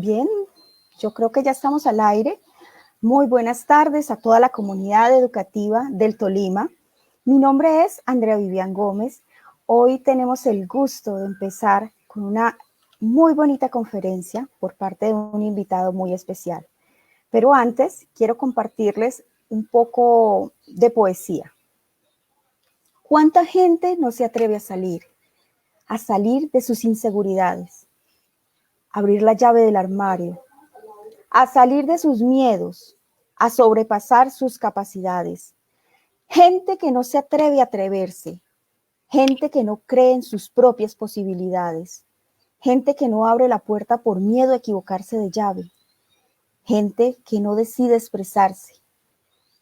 Bien, yo creo que ya estamos al aire. Muy buenas tardes a toda la comunidad educativa del Tolima. Mi nombre es Andrea Vivian Gómez. Hoy tenemos el gusto de empezar con una muy bonita conferencia por parte de un invitado muy especial. Pero antes quiero compartirles un poco de poesía. ¿Cuánta gente no se atreve a salir de sus inseguridades, a abrir la llave del armario, a salir de sus miedos, a sobrepasar sus capacidades? Gente que no se atreve a atreverse, gente que no cree en sus propias posibilidades, gente que no abre la puerta por miedo a equivocarse de llave, gente que no decide expresarse,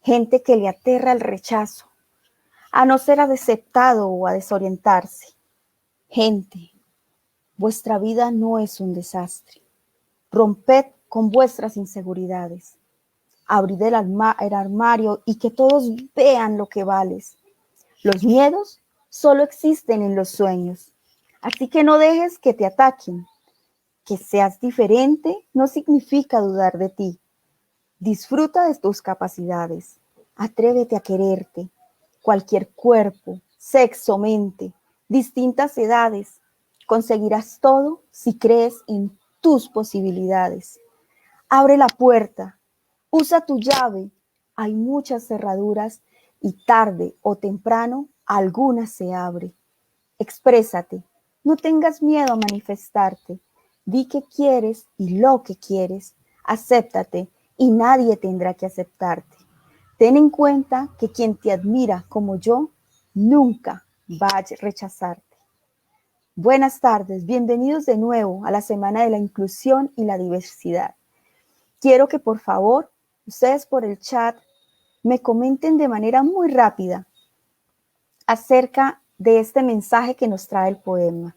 gente que le aterra el rechazo, a no ser aceptado o a desorientarse. Gente, vuestra vida no es un desastre. Romped con vuestras inseguridades. Abrid el armario y que todos vean lo que vales. Los miedos solo existen en los sueños, así que no dejes que te ataquen. Que seas diferente no significa dudar de ti. Disfruta de tus capacidades. Atrévete a quererte. Cualquier cuerpo, sexo, mente, distintas edades. Conseguirás todo si crees en tus posibilidades. Abre la puerta. Usa tu llave. Hay muchas cerraduras y tarde o temprano alguna se abre. Exprésate. No tengas miedo a manifestarte. Di que quieres y lo que quieres. Acéptate y nadie tendrá que aceptarte. Ten en cuenta que quien te admira como yo nunca va a rechazarte. Buenas tardes, bienvenidos de nuevo a la Semana de la Inclusión y la Diversidad. Quiero que por favor, ustedes por el chat, me comenten de manera muy rápida acerca de este mensaje que nos trae el poema.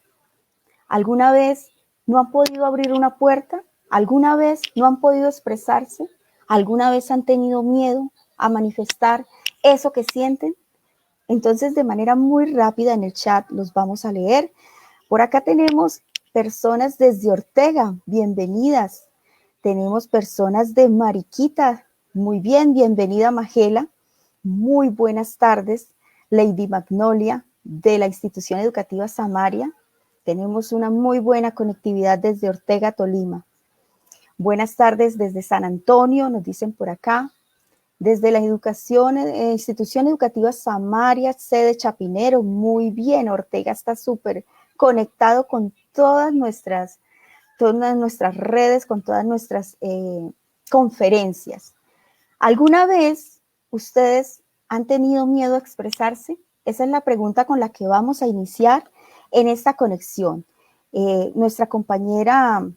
¿Alguna vez no han podido abrir una puerta? ¿Alguna vez no han podido expresarse? ¿Alguna vez han tenido miedo a manifestar eso que sienten? Entonces, de manera muy rápida en el chat los vamos a leer. Por acá tenemos personas desde Ortega, bienvenidas. Tenemos personas de Mariquita, muy bien, bienvenida Magela. Muy buenas tardes, Lady Magnolia, de la institución educativa Samaria. Tenemos una muy buena conectividad desde Ortega, Tolima. Buenas tardes desde San Antonio, nos dicen por acá. Desde la institución educativa Samaria, sede Chapinero, muy bien. Ortega está súper conectado con todas nuestras redes, con todas nuestras conferencias. ¿Alguna vez ustedes han tenido miedo a expresarse? Esa es la pregunta con la que vamos a iniciar en esta conexión. Nuestra compañera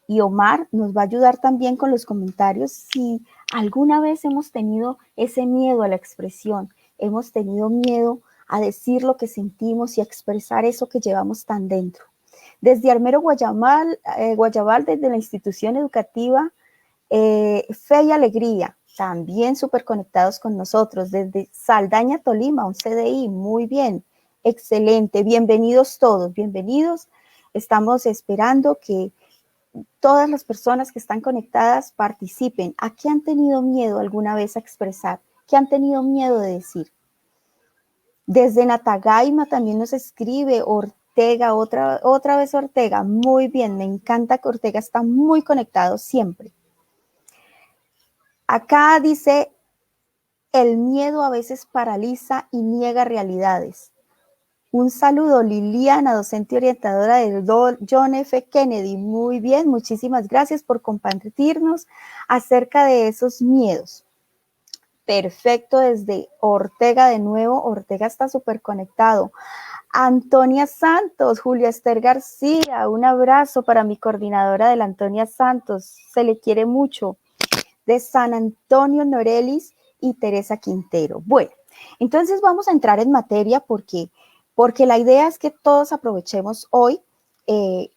Omar nos va a ayudar también con los comentarios si alguna vez hemos tenido ese miedo a la expresión, hemos tenido miedo a decir lo que sentimos y a expresar eso que llevamos tan dentro. Desde Armero Guayabal, desde la institución educativa Fe y Alegría, también súper conectados con nosotros. Desde Saldaña, Tolima, un CDI, muy bien, excelente. Bienvenidos todos, bienvenidos. Estamos esperando que todas las personas que están conectadas participen. ¿A qué han tenido miedo alguna vez a expresar? ¿Qué han tenido miedo de decir? Desde Natagaima también nos escribe Ortega, otra vez Ortega. Muy bien, me encanta que Ortega está muy conectado siempre. Acá dice, el miedo a veces paraliza y niega realidades. Un saludo, Liliana, docente orientadora del John F. Kennedy. Muy bien, muchísimas gracias por compartirnos acerca de esos miedos. Perfecto, desde Ortega de nuevo. Ortega está súper conectado. Antonia Santos, Julia Esther García, un abrazo para mi coordinadora de la Antonia Santos. Se le quiere mucho. De San Antonio Norelis y Teresa Quintero. Bueno, entonces vamos a entrar en materia porque la idea es que todos aprovechemos hoy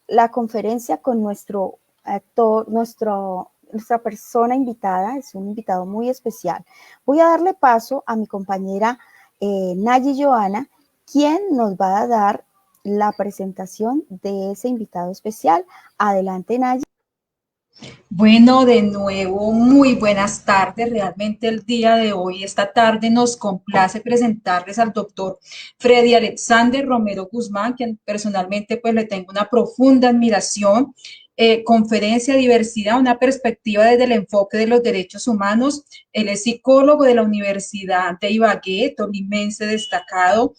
la conferencia con nuestro actor, nuestra persona invitada, es un invitado muy especial. Voy a darle paso a mi compañera Nayi Joana, quien nos va a dar la presentación de ese invitado especial. Adelante, Nayi. Bueno, de nuevo, muy buenas tardes. Realmente el día de hoy, esta tarde, nos complace presentarles al doctor Freddy Alexander Romero Guzmán, quien personalmente pues le tengo una profunda admiración. Conferencia Diversidad, una perspectiva desde el enfoque de los derechos humanos. Él es psicólogo de la Universidad de Ibagué, tolimense destacado,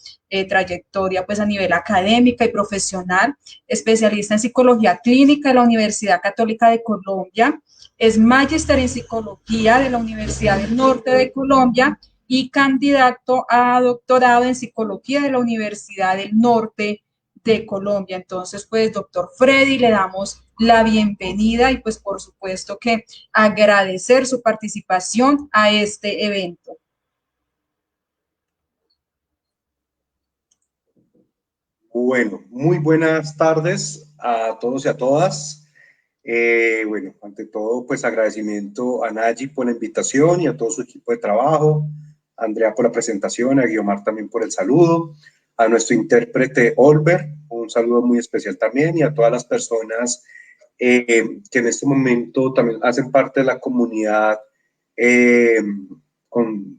trayectoria pues a nivel académica y profesional, especialista en psicología clínica de la Universidad Católica de Colombia, es magíster en psicología de la Universidad del Norte de Colombia y candidato a doctorado en psicología de la Universidad del Norte de Colombia. Entonces, pues, doctor Freddy, le damos la bienvenida y pues por supuesto que agradecer su participación a este evento. Bueno, muy buenas tardes a todos y a todas. Bueno, ante todo, pues agradecimiento a Nayi por la invitación y a todo su equipo de trabajo, a Andrea por la presentación, a Guiomar también por el saludo, a nuestro intérprete Olver, un saludo muy especial también, y a todas las personas que en este momento también hacen parte de la comunidad eh,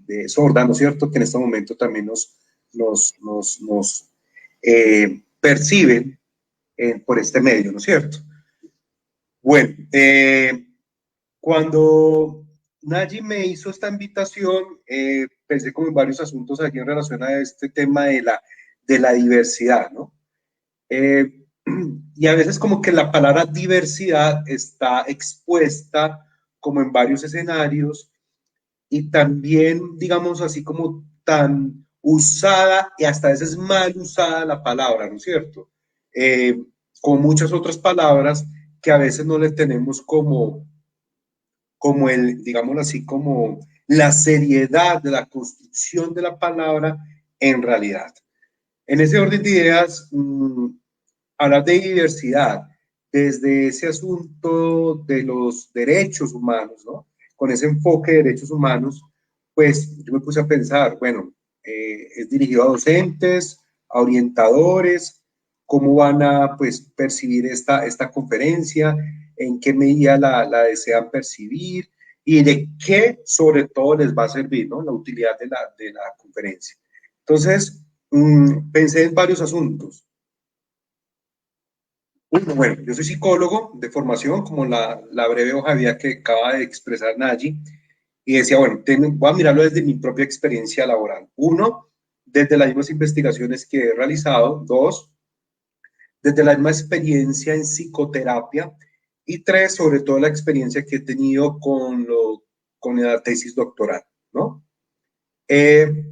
de sorda, ¿no es cierto? Que en este momento también nos perciben por este medio, ¿no es cierto? Bueno, cuando Nayi me hizo esta invitación, pensé como en varios asuntos aquí en relación a este tema de la diversidad, ¿no? Eh, y a veces como que la palabra diversidad está expuesta como en varios escenarios y también, digamos así, como tan usada y hasta a veces mal usada la palabra, ¿no es cierto? Con muchas otras palabras que a veces no le tenemos como digámoslo así, como la seriedad de la construcción de la palabra en realidad. En ese orden de ideas, hablar de diversidad desde ese asunto de los derechos humanos, ¿no? Con ese enfoque de derechos humanos, pues yo me puse a pensar, bueno, es dirigido a docentes, a orientadores, cómo van a pues, percibir esta conferencia, en qué medida la desean percibir y de qué sobre todo les va a servir, ¿no? La utilidad de la conferencia. Entonces, pensé en varios asuntos. Bueno, yo soy psicólogo de formación, como la breve hoja de vida que acaba de expresar Nayi, y decía, bueno, voy a mirarlo desde mi propia experiencia laboral. Uno, desde las mismas investigaciones que he realizado. Dos, desde la misma experiencia en psicoterapia. Y tres, sobre todo la experiencia que he tenido con la tesis doctoral, ¿no? Eh,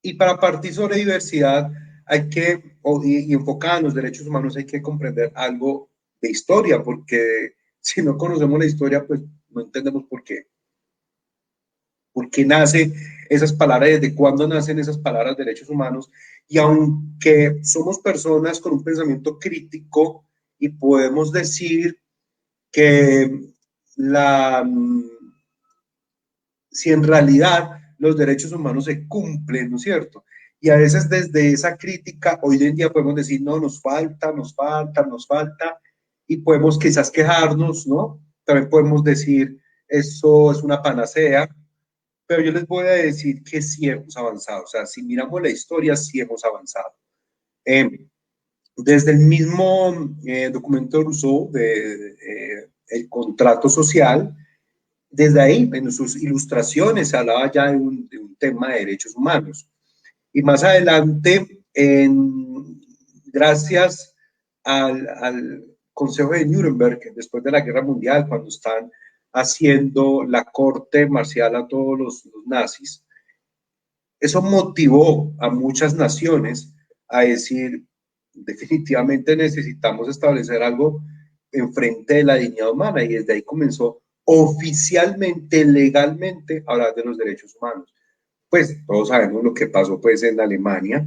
Y para partir sobre diversidad, hay que, y enfocada en los derechos humanos, hay que comprender algo de historia, porque si no conocemos la historia, pues no entendemos por qué nacen esas palabras, desde cuándo nacen esas palabras derechos humanos. Y aunque somos personas con un pensamiento crítico y podemos decir que la, si en realidad los derechos humanos se cumplen, ¿no es cierto? Y a veces desde esa crítica, hoy en día podemos decir, no, nos falta, nos falta, nos falta, y podemos quizás quejarnos, ¿no? También podemos decir, eso es una panacea, pero yo les voy a decir que sí hemos avanzado, o sea, si miramos la historia, sí hemos avanzado. Eh, Desde el mismo documento de Rousseau, el contrato social, desde ahí, en sus ilustraciones, se hablaba ya de un tema de derechos humanos. Y más adelante, gracias al Consejo de Nuremberg, después de la Guerra Mundial, cuando están haciendo la corte marcial a todos los nazis, eso motivó a muchas naciones a decir, definitivamente necesitamos establecer algo en frente de la dignidad humana, y desde ahí comenzó oficialmente, legalmente, a hablar de los derechos humanos. Pues todos sabemos lo que pasó pues en Alemania,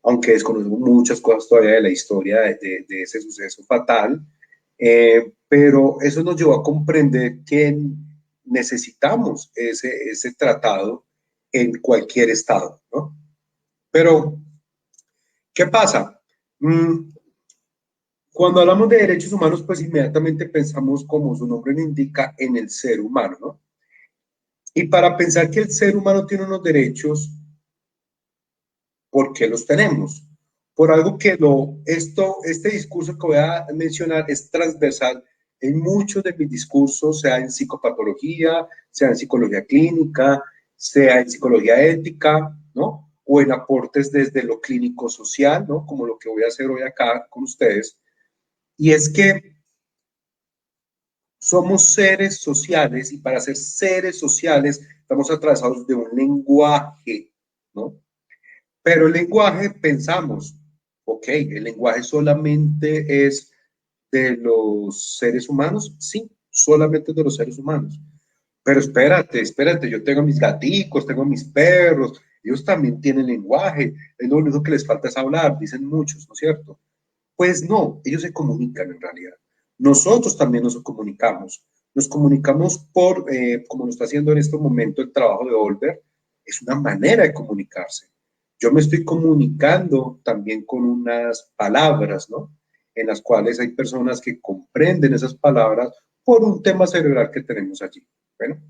aunque desconocemos muchas cosas todavía de la historia de ese suceso fatal, pero eso nos llevó a comprender que necesitamos ese tratado en cualquier estado, ¿no? Pero, ¿qué pasa? Cuando hablamos de derechos humanos, pues inmediatamente pensamos, como su nombre lo indica, en el ser humano, ¿no? Y para pensar que el ser humano tiene unos derechos, ¿por qué los tenemos? Por algo que este discurso que voy a mencionar es transversal en muchos de mis discursos, sea en psicopatología, sea en psicología clínica, sea en psicología ética, ¿no? O en aportes desde lo clínico social, ¿no? Como lo que voy a hacer hoy acá con ustedes. Y es que somos seres sociales y para ser seres sociales estamos atravesados de un lenguaje, ¿no? Pero el lenguaje, pensamos, ok, el lenguaje solamente es de los seres humanos, sí, solamente de los seres humanos. Pero espérate, yo tengo mis gaticos, tengo mis perros, ellos también tienen lenguaje, es lo único que les falta es hablar, dicen muchos, ¿no es cierto? Pues no, ellos se comunican en realidad. Nosotros también nos comunicamos como lo está haciendo en este momento el trabajo de Olver, es una manera de comunicarse. Yo me estoy comunicando también con unas palabras, ¿no? En las cuales hay personas que comprenden esas palabras por un tema cerebral que tenemos allí. Bueno,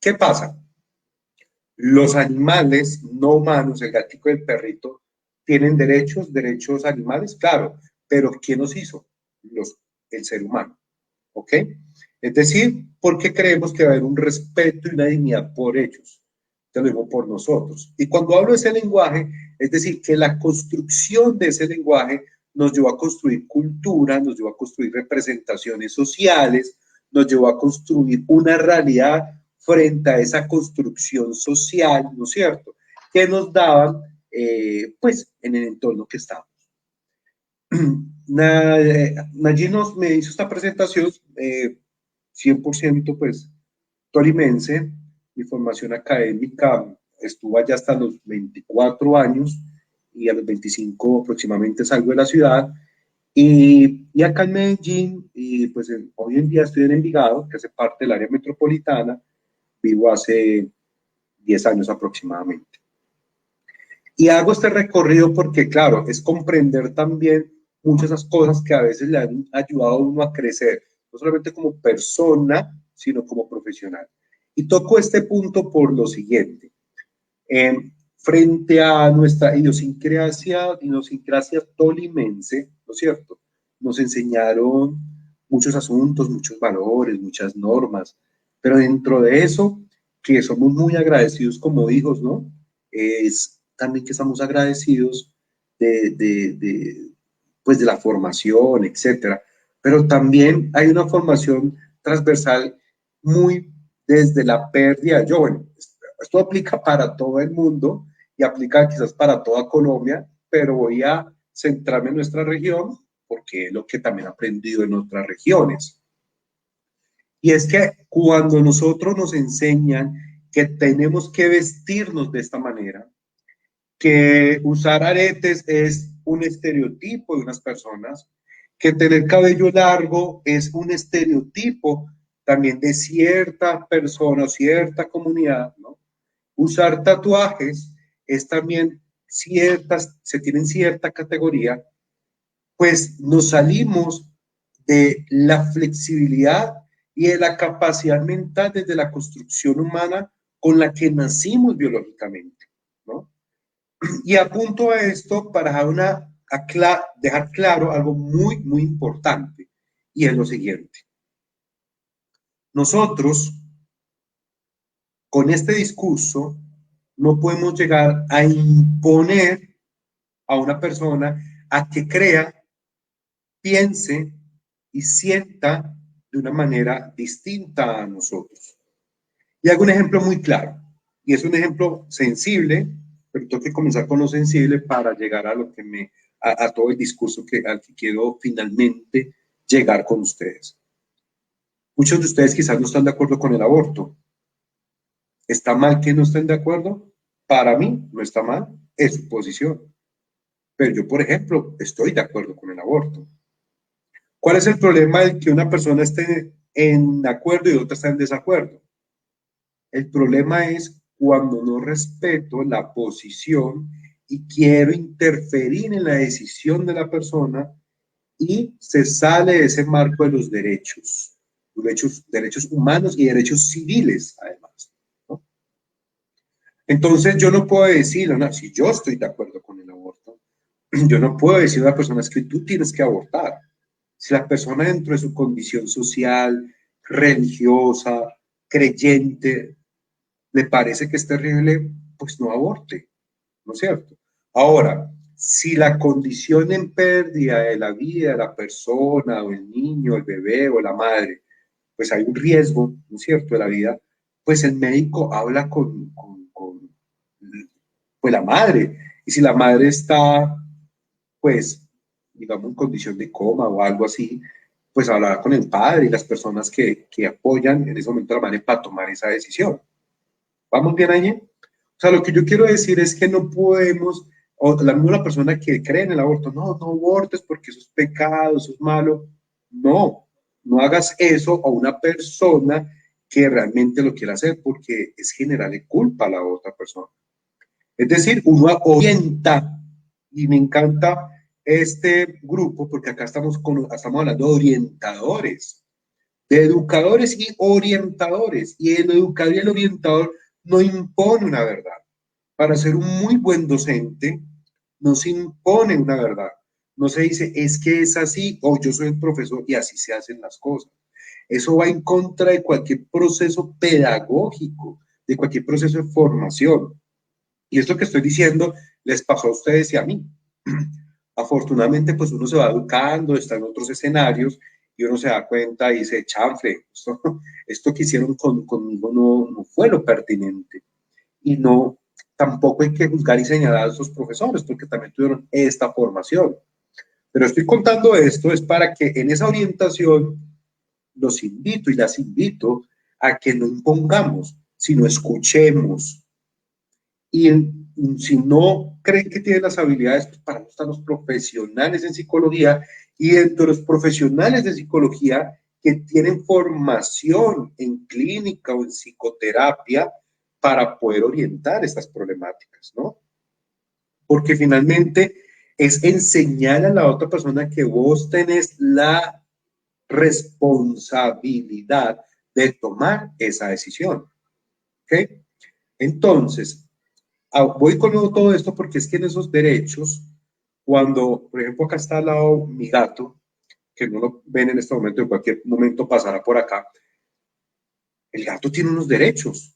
¿qué pasa? Los animales no humanos, el gatito y el perrito, tienen derechos animales, claro, pero ¿quién los hizo? El ser humano, ¿ok? Es decir, porque creemos que va a haber un respeto y una dignidad por ellos. Te lo digo por nosotros. Y cuando hablo de ese lenguaje, es decir, que la construcción de ese lenguaje nos llevó a construir cultura, nos llevó a construir representaciones sociales, nos llevó a construir una realidad frente a esa construcción social, ¿no es cierto?, que nos daban, pues, en el entorno que estábamos. Nayib me hizo esta presentación 100% pues tolimense, mi formación académica estuvo allá hasta los 24 años y a los 25 aproximadamente salgo de la ciudad y acá en Medellín y pues hoy en día estoy en Envigado, que hace parte del área metropolitana, vivo hace 10 años aproximadamente. Y hago este recorrido porque, claro, es comprender también muchas de esas cosas que a veces le han ayudado a uno a crecer, no solamente como persona, sino como profesional. Y toco este punto por lo siguiente. Frente a nuestra idiosincrasia tolimense, ¿no es cierto? Nos enseñaron muchos asuntos, muchos valores, muchas normas, pero dentro de eso, que somos muy agradecidos como hijos, ¿no? Es también que estamos agradecidos pues de la formación, etcétera. Pero también hay una formación transversal muy desde la pérdida. Yo, bueno, esto aplica para todo el mundo y aplica quizás para toda Colombia, pero voy a centrarme en nuestra región porque es lo que también he aprendido en otras regiones. Y es que cuando nosotros nos enseñan que tenemos que vestirnos de esta manera, que usar aretes es un estereotipo de unas personas, que tener cabello largo es un estereotipo también de cierta persona o cierta comunidad, ¿no? Usar tatuajes es también se tienen cierta categoría, pues nos salimos de la flexibilidad y de la capacidad mental desde la construcción humana con la que nacimos biológicamente, ¿no? Y apunto a esto para dejar claro algo muy, muy importante, y es lo siguiente. Nosotros, con este discurso, no podemos llegar a imponer a una persona a que crea, piense y sienta de una manera distinta a nosotros. Y hago un ejemplo muy claro, y es un ejemplo sensible, pero tengo que comenzar con lo sensible para llegar a lo que a todo el discurso al que quiero finalmente llegar con ustedes. Muchos de ustedes quizás no están de acuerdo con el aborto. ¿Está mal que no estén de acuerdo? Para mí no está mal, es su posición. Pero yo, por ejemplo, estoy de acuerdo con el aborto. ¿Cuál es el problema de que una persona esté en acuerdo y otra esté en desacuerdo? El problema es cuando no respeto la posición y quiero interferir en la decisión de la persona y se sale de ese marco de los derechos humanos y derechos civiles, además, ¿no? Entonces, yo no puedo decir, no, si yo estoy de acuerdo con el aborto, yo no puedo decir a una persona es que tú tienes que abortar. Si la persona dentro de su condición social, religiosa, creyente, le parece que es terrible, pues no aborte, ¿no es cierto? Ahora, si la condición en pérdida de la vida de la persona, o el niño, el bebé o la madre, pues hay un riesgo, ¿no es cierto?, de la vida, pues el médico habla con pues la madre. Y si la madre está, pues, digamos, en condición de coma o algo así, pues hablará con el padre y las personas que apoyan en ese momento a la madre para tomar esa decisión. ¿Vamos bien allí? O sea, lo que yo quiero decir es que no podemos, o la misma persona que cree en el aborto, no, no abortes porque eso es pecado, eso es malo. No, no hagas eso a una persona que realmente lo quiera hacer porque es generarle culpa a la otra persona. Es decir, uno orienta, y me encanta este grupo porque acá estamos hablando de orientadores, de educadores y orientadores. Y el educador y el orientador no impone una verdad. Para ser un muy buen docente, no se impone una verdad. No se dice, es que es así, o yo soy el profesor y así se hacen las cosas. Eso va en contra de cualquier proceso pedagógico, de cualquier proceso de formación. Y esto que estoy diciendo les pasó a ustedes y a mí. Afortunadamente, pues uno se va educando, está en otros escenarios y uno se da cuenta y dice, chanfle, esto que hicieron conmigo no fue lo pertinente. Y no, tampoco hay que juzgar y señalar a esos profesores porque también tuvieron esta formación. Pero estoy contando esto es para que en esa orientación los invito y las invito a que no impongamos, sino escuchemos, y si no creen que tienen las habilidades, pues para eso están los profesionales en psicología, y dentro de los profesionales de psicología que tienen formación en clínica o en psicoterapia para poder orientar estas problemáticas, ¿no? Porque finalmente es enseñar a la otra persona que vos tenés la responsabilidad de tomar esa decisión, ¿ok? Entonces, voy con todo esto porque es que en esos derechos, cuando, por ejemplo, acá está al lado mi gato, que no lo ven en este momento, en cualquier momento pasará por acá, el gato tiene unos derechos,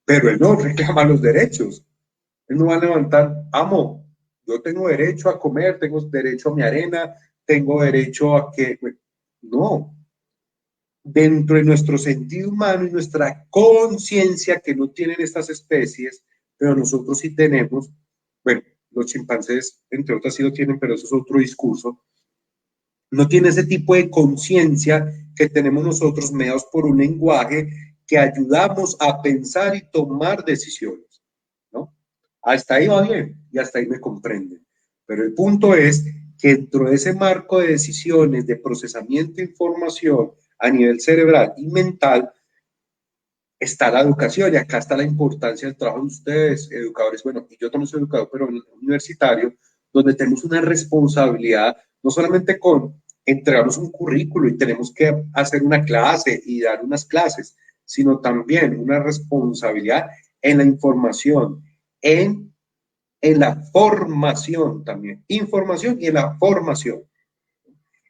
pero él no reclama los derechos. Él no va a levantar, amo, yo tengo derecho a comer, tengo derecho a mi arena, tengo derecho a que... No, dentro de nuestro sentido humano y nuestra conciencia que no tienen estas especies, pero nosotros sí tenemos, bueno, los chimpancés, entre otras, sí lo tienen, pero eso es otro discurso, no tiene ese tipo de conciencia que tenemos nosotros mediados por un lenguaje que ayudamos a pensar y tomar decisiones, ¿no? Hasta ahí va bien y hasta ahí me comprenden. Pero el punto es que dentro de ese marco de decisiones, de procesamiento de información a nivel cerebral y mental, está la educación y acá está la importancia del trabajo de ustedes, educadores. Bueno, y yo también soy educador, pero universitario, donde tenemos una responsabilidad, no solamente con entregarnos un currículo y tenemos que hacer una clase y dar unas clases, sino también una responsabilidad en la información, en la formación también, información y en la formación.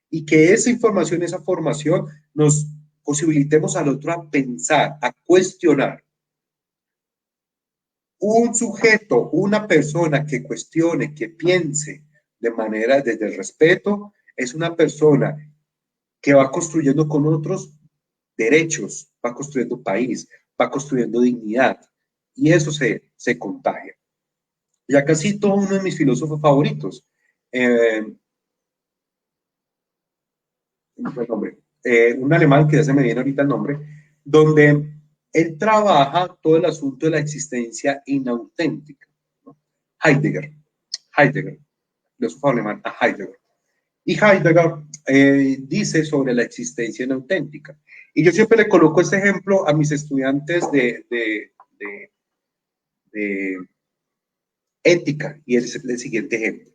Y que esa información, esa formación nos posibilitemos al otro a pensar, a cuestionar. Un sujeto, una persona que cuestione, que piense de manera desde el respeto, es una persona que va construyendo con otros derechos, va construyendo país, va construyendo dignidad. Y eso se contagia. Ya casi todo uno de mis filósofos favoritos, un alemán que ya se me viene ahorita el nombre, donde él trabaja todo el asunto de la existencia inauténtica, ¿no? Heidegger, filósofo alemán, a Heidegger. Y Heidegger dice sobre la existencia inauténtica. Y yo siempre le coloco este ejemplo a mis estudiantes de ética, y es el siguiente ejemplo.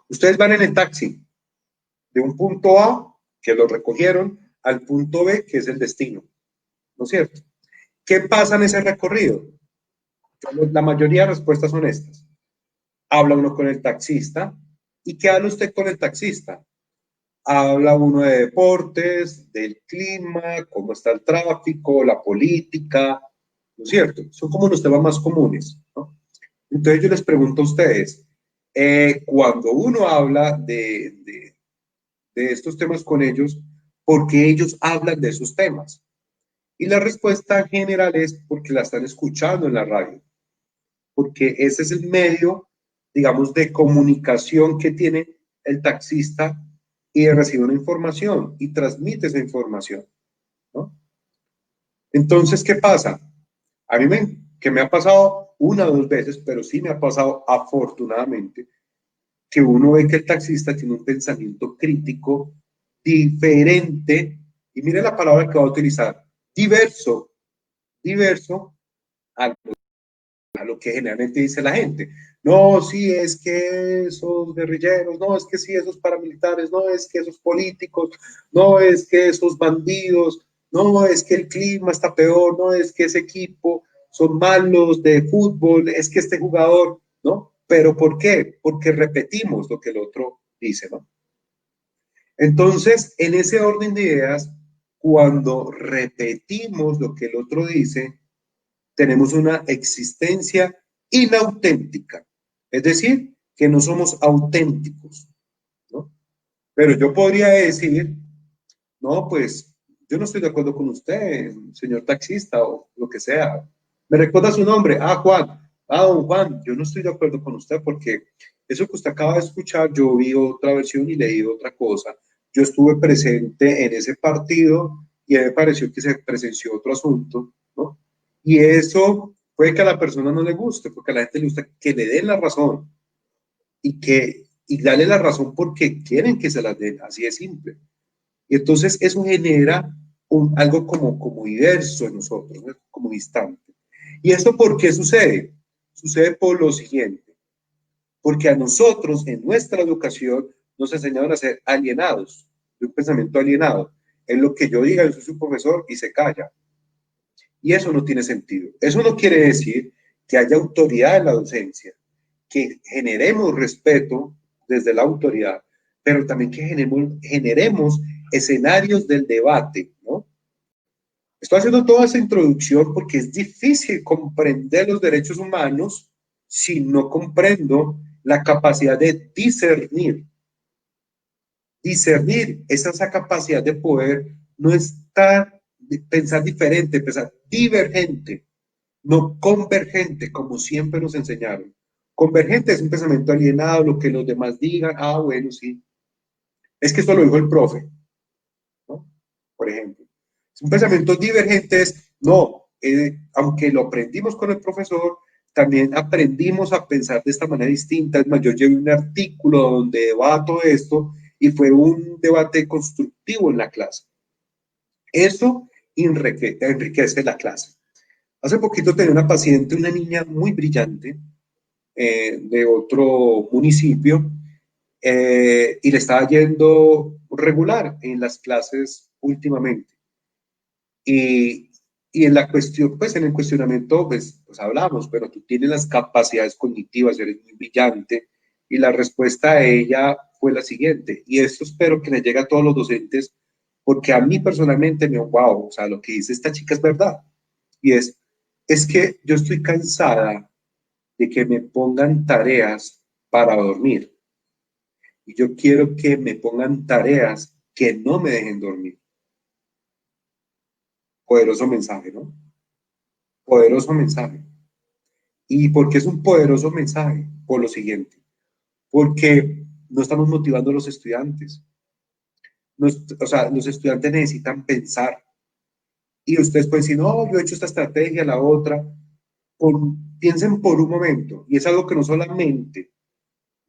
Ustedes van en el taxi de un punto A, que lo recogieron, al punto B, que es el destino, ¿no es cierto? ¿Qué pasa en ese recorrido? La mayoría de respuestas son estas. Habla uno con el taxista. ¿Y qué habla usted con el taxista? Habla uno de deportes, del clima, cómo está el tráfico, la política, ¿no es cierto? Son como los temas más comunes, ¿no? Entonces yo les pregunto a ustedes, cuando uno habla de estos temas con ellos, ¿por qué ellos hablan de esos temas? Y la respuesta general es porque la están escuchando en la radio, porque ese es el medio, digamos, de comunicación que tiene el taxista y recibe una información y transmite esa información, ¿no? Entonces, ¿qué pasa? A mí que me ha pasado una o dos veces, pero sí me ha pasado afortunadamente, que uno ve que el taxista tiene un pensamiento crítico diferente, y mire la palabra que va a utilizar, diverso, diverso a lo que generalmente dice la gente. No, sí, es que esos guerrilleros, no, es que sí, esos paramilitares, no, es que esos políticos, no, es que esos bandidos, no, es que el clima está peor, no, es que ese equipo son malos de fútbol, es que este jugador, ¿no? ¿Pero por qué? Porque repetimos lo que el otro dice, ¿no? Entonces, en ese orden de ideas, cuando repetimos lo que el otro dice, tenemos una existencia inauténtica, es decir, que no somos auténticos, ¿no? Pero yo podría decir, no, pues yo no estoy de acuerdo con usted, señor taxista o lo que sea. ¿Me recuerda su nombre? Ah, Juan. Ah, don Juan, yo no estoy de acuerdo con usted porque eso que usted acaba de escuchar, yo vi otra versión y leí otra cosa. Yo estuve presente en ese partido y me pareció que se presenció otro asunto, ¿no? Y eso puede que a la persona no le guste, porque a la gente le gusta que le den la razón y darle la razón porque quieren que se la den, así de simple. Y entonces eso genera algo como diverso en nosotros, ¿no? Como distante. ¿Y esto por qué sucede? Sucede por lo siguiente, porque a nosotros en nuestra educación nos enseñaron a ser alienados, de un pensamiento alienado. Es lo que yo diga, yo soy su profesor y se calla. Y eso no tiene sentido. Eso no quiere decir que haya autoridad en la docencia, que generemos respeto desde la autoridad, pero también que generemos escenarios del debate, ¿no? Estoy haciendo toda esa introducción porque es difícil comprender los derechos humanos si no comprendo la capacidad de discernir. Discernir es esa capacidad de poder no estar, pensar diferente, pensar divergente, no convergente, como siempre nos enseñaron. Convergente es un pensamiento alienado, lo que los demás digan, ah, bueno, sí. Es que esto lo dijo el profe, ¿no? Por ejemplo. Un pensamiento divergente es, no, aunque lo aprendimos con el profesor, también aprendimos a pensar de esta manera distinta. Es más, yo llevé un artículo donde debato esto y fue un debate constructivo en la clase. Eso enriquece la clase. Hace poquito tenía una paciente, una niña muy brillante, de otro municipio, y le estaba yendo regular en las clases últimamente. Y, y en la cuestión, pues en el cuestionamiento, pues hablamos, pero tú tienes las capacidades cognitivas, eres muy brillante, y la respuesta a ella fue la siguiente, y esto espero que le llegue a todos los docentes, porque a mí personalmente me, wow, o sea, lo que dice esta chica es verdad, y es que yo estoy cansada de que me pongan tareas para dormir. Y yo quiero que me pongan tareas que no me dejen dormir. Poderoso mensaje, ¿no? Poderoso mensaje. ¿Y por qué es un poderoso mensaje? Por lo siguiente, porque no estamos motivando a los estudiantes. O sea, los estudiantes necesitan pensar. Y ustedes pueden decir, no, yo he hecho esta estrategia, la otra. Piensen por un momento. Y es algo que no solamente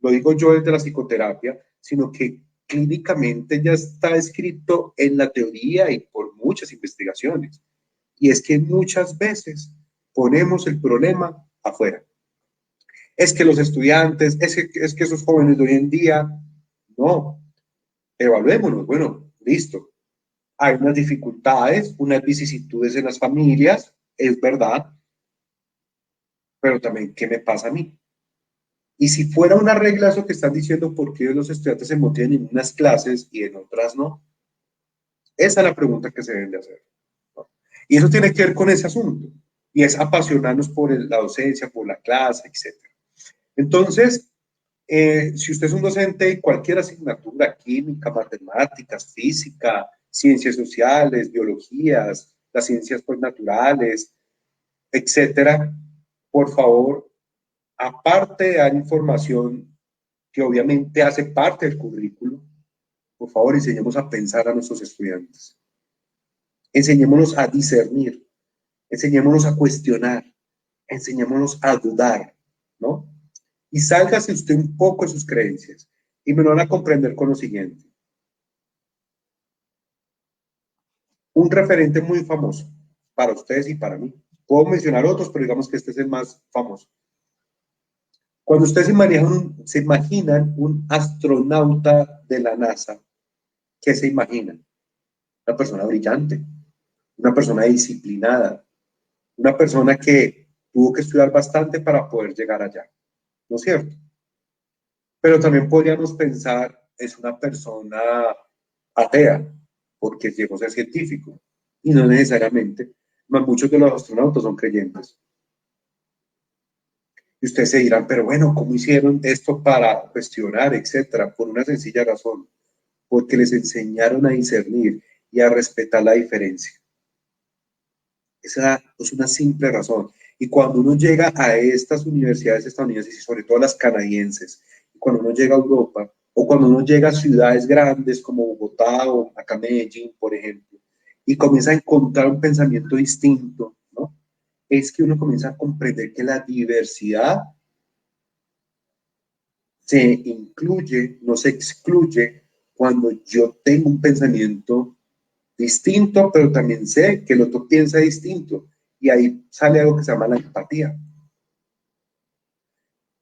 lo digo yo desde la psicoterapia, sino que clínicamente ya está escrito en la teoría y por muchas investigaciones. Y es que muchas veces ponemos el problema afuera. es que los estudiantes, es que esos jóvenes de hoy en día, no, evaluémonos, bueno, listo. Hay unas dificultades, unas vicisitudes en las familias, es verdad, pero también, ¿qué me pasa a mí? Y si fuera una regla eso que están diciendo, ¿por qué los estudiantes se motivan en unas clases y en otras no? Esa es la pregunta que se deben de hacer, ¿no? Y eso tiene que ver con ese asunto, y es apasionarnos por la docencia, por la clase, etc. Entonces, si usted es un docente de cualquier asignatura, química, matemáticas, física, ciencias sociales, biologías, las ciencias pues, naturales, etcétera, por favor, aparte de dar información que obviamente hace parte del currículo, por favor, enseñemos a pensar a nuestros estudiantes. Enseñémonos a discernir, enseñémonos a cuestionar, enseñémonos a dudar, ¿no? Y sálgase usted un poco de sus creencias y me lo van a comprender con lo siguiente. Un referente muy famoso para ustedes y para mí. Puedo mencionar otros, pero digamos que este es el más famoso. Cuando ustedes se imaginan un astronauta de la NASA, ¿qué se imaginan? Una persona brillante, una persona disciplinada, una persona que tuvo que estudiar bastante para poder llegar allá, ¿no es cierto? Pero también podríamos pensar, es una persona atea, porque llegó a ser científico, y no necesariamente, muchos de los astronautas son creyentes. Y ustedes se dirán, pero bueno, ¿cómo hicieron esto para cuestionar, etcétera? Por una sencilla razón, porque les enseñaron a discernir y a respetar la diferencia. Esa es una simple razón. Y cuando uno llega a estas universidades estadounidenses y sobre todo las canadienses, cuando uno llega a Europa o cuando uno llega a ciudades grandes como Bogotá o acá Medellín, por ejemplo, y comienza a encontrar un pensamiento distinto, ¿no? Es que uno comienza a comprender que la diversidad se incluye, no se excluye cuando yo tengo un pensamiento distinto, pero también sé que el otro piensa distinto. Y ahí sale algo que se llama la empatía.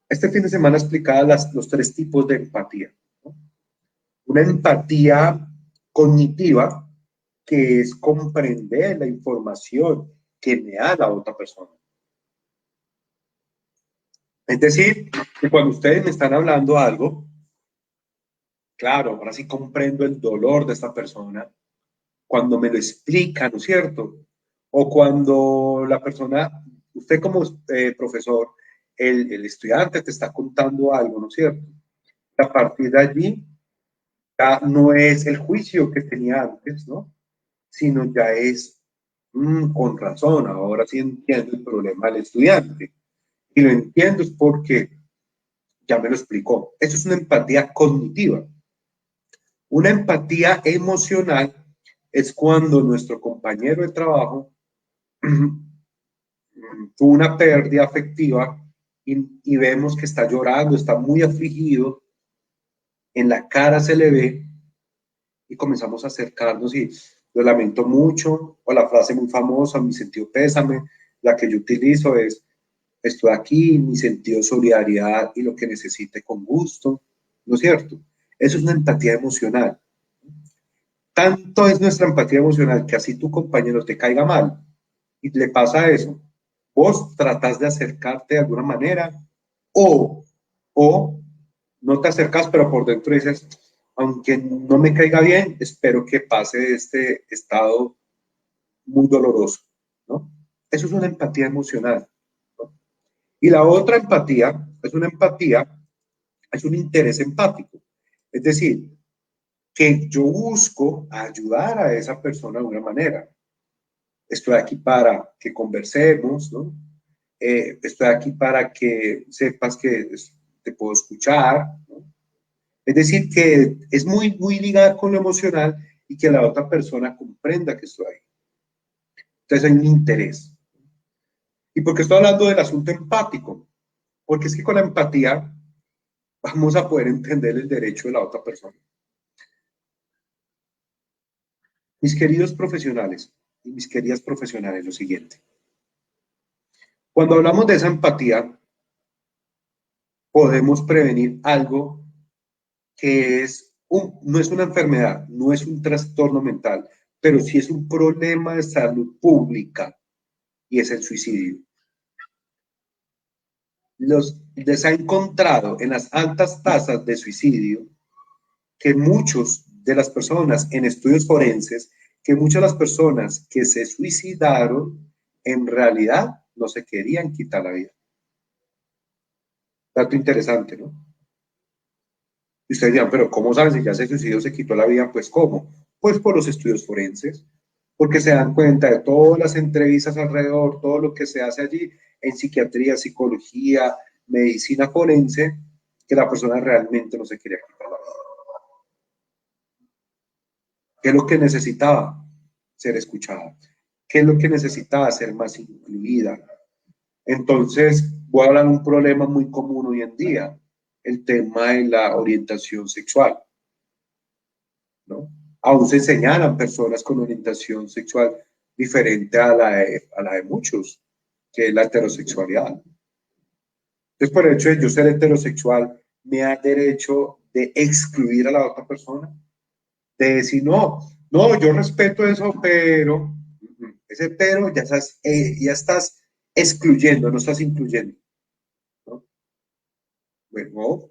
Este fin de semana explicaba los tres tipos de empatía, ¿no? Una empatía cognitiva, que es comprender la información que me da la otra persona. Es decir, que cuando ustedes me están hablando algo, claro, ahora sí comprendo el dolor de esta persona, cuando me lo explica, ¿no es cierto? O cuando la persona, usted como profesor, el estudiante te está contando algo, ¿no es cierto? A partir de allí, ya no es el juicio que tenía antes, ¿no? Sino ya es, con razón, ahora sí entiendo el problema del estudiante. Y lo entiendo es porque ya me lo explicó. Eso es una empatía cognitiva. Una empatía emocional es cuando nuestro compañero de trabajo tuvo una pérdida afectiva y vemos que está llorando, está muy afligido, en la cara se le ve y comenzamos a acercarnos y lo lamento mucho, o la frase muy famosa, mi sentido pésame, la que yo utilizo es, estoy aquí, mi sentido de solidaridad y lo que necesite con gusto, ¿no es cierto? Eso es una empatía emocional. Tanto es nuestra empatía emocional que así tu compañero te caiga mal y le pasa eso, vos tratás de acercarte de alguna manera o, o no te acercas, pero por dentro dices, aunque no me caiga bien, espero que pase de este estado muy doloroso, ¿no? Eso es una empatía emocional, ¿no? Y la otra empatía es una empatía, es un interés empático. Es decir, que yo busco ayudar a esa persona de una manera. Estoy aquí para que conversemos, ¿no? Estoy aquí para que sepas que te puedo escuchar, ¿no? Es decir, que es muy, muy ligada con lo emocional y que la otra persona comprenda que estoy ahí. Entonces hay un interés. ¿Y por qué estoy hablando del asunto empático? Porque es que con la empatía vamos a poder entender el derecho de la otra persona. Mis queridos profesionales y mis queridas profesionales, lo siguiente. Cuando hablamos de esa empatía, podemos prevenir algo que no es una enfermedad, no es un trastorno mental, pero sí es un problema de salud pública y es el suicidio. Les ha encontrado en las altas tasas de suicidio que muchas de las personas en estudios forenses, que muchas de las personas que se suicidaron en realidad no se querían quitar la vida. Dato interesante, ¿no? Y ustedes dirán, pero ¿cómo saben si ya se suicidó, se quitó la vida? Pues ¿cómo? Pues por los estudios forenses, porque se dan cuenta de todas las entrevistas alrededor, todo lo que se hace allí en psiquiatría, psicología, medicina forense, que la persona realmente no se quería quitar la vida. ¿Qué es lo que necesitaba? Ser escuchada. ¿Qué es lo que necesitaba? Ser más incluida. Entonces, voy a hablar de un problema muy común hoy en día, el tema de la orientación sexual, ¿no? Aún se señalan personas con orientación sexual diferente a la de muchos, que es la heterosexualidad. Entonces, por el hecho de yo ser heterosexual, me da derecho de excluir a la otra persona, de decir, no, yo respeto eso, pero ese pero ya estás excluyendo, no estás incluyendo, ¿no? Bueno,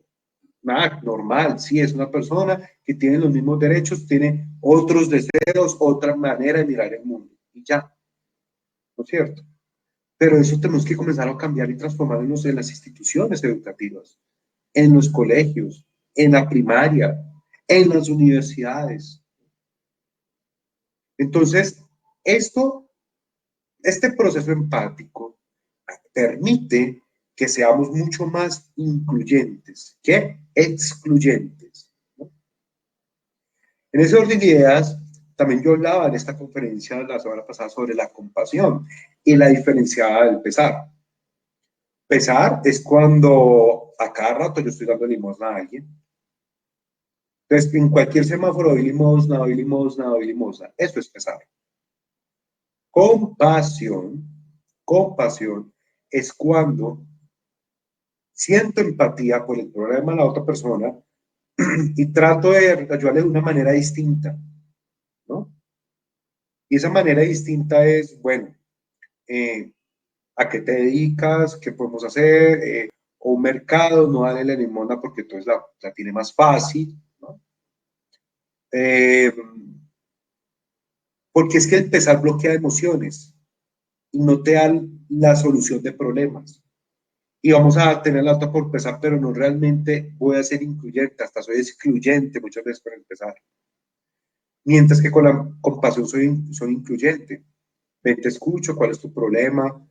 nada, normal, sí, es una persona que tiene los mismos derechos, tiene otros deseos, otra manera de mirar el mundo, y ya, ¿no es cierto? Pero eso tenemos que comenzar a cambiar y transformarnos en las instituciones educativas, en los colegios, en la primaria, en las universidades. Entonces, este proceso empático permite que seamos mucho más incluyentes que excluyentes, ¿no? En ese orden de ideas, también yo hablaba en esta conferencia la semana pasada sobre la compasión y la diferenciada del pesar. Pesar es cuando a cada rato yo estoy dando limosna a alguien. Entonces, en cualquier semáforo doy limosna, doy limosna, doy limosna. Eso es pesar. Compasión es cuando siento empatía por el problema de la otra persona y trato de ayudarle de una manera distinta, ¿no? Y esa manera distinta es, bueno, ¿a qué te dedicas? ¿Qué podemos hacer? O un mercado, no darle la limosna porque entonces la tiene más fácil, ¿no? Porque es que el pesar bloquea emociones y no te da la solución de problemas. Y vamos a tener la otra por pesar, pero no realmente voy a ser incluyente, hasta soy excluyente muchas veces con el pesar. Mientras que con la compasión soy incluyente. Ven, te escucho, ¿cuál es tu problema?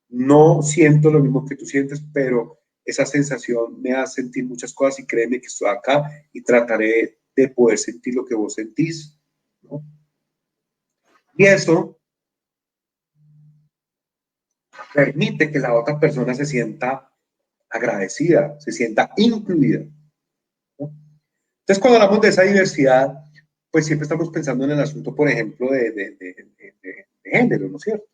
No siento lo mismo que tú sientes, pero esa sensación me hace sentir muchas cosas y créeme que estoy acá y trataré de poder sentir lo que vos sentís, ¿no? Y eso permite que la otra persona se sienta agradecida, se sienta incluida, ¿no? Entonces, cuando hablamos de esa diversidad, pues siempre estamos pensando en el asunto, por ejemplo, de género, ¿no es cierto?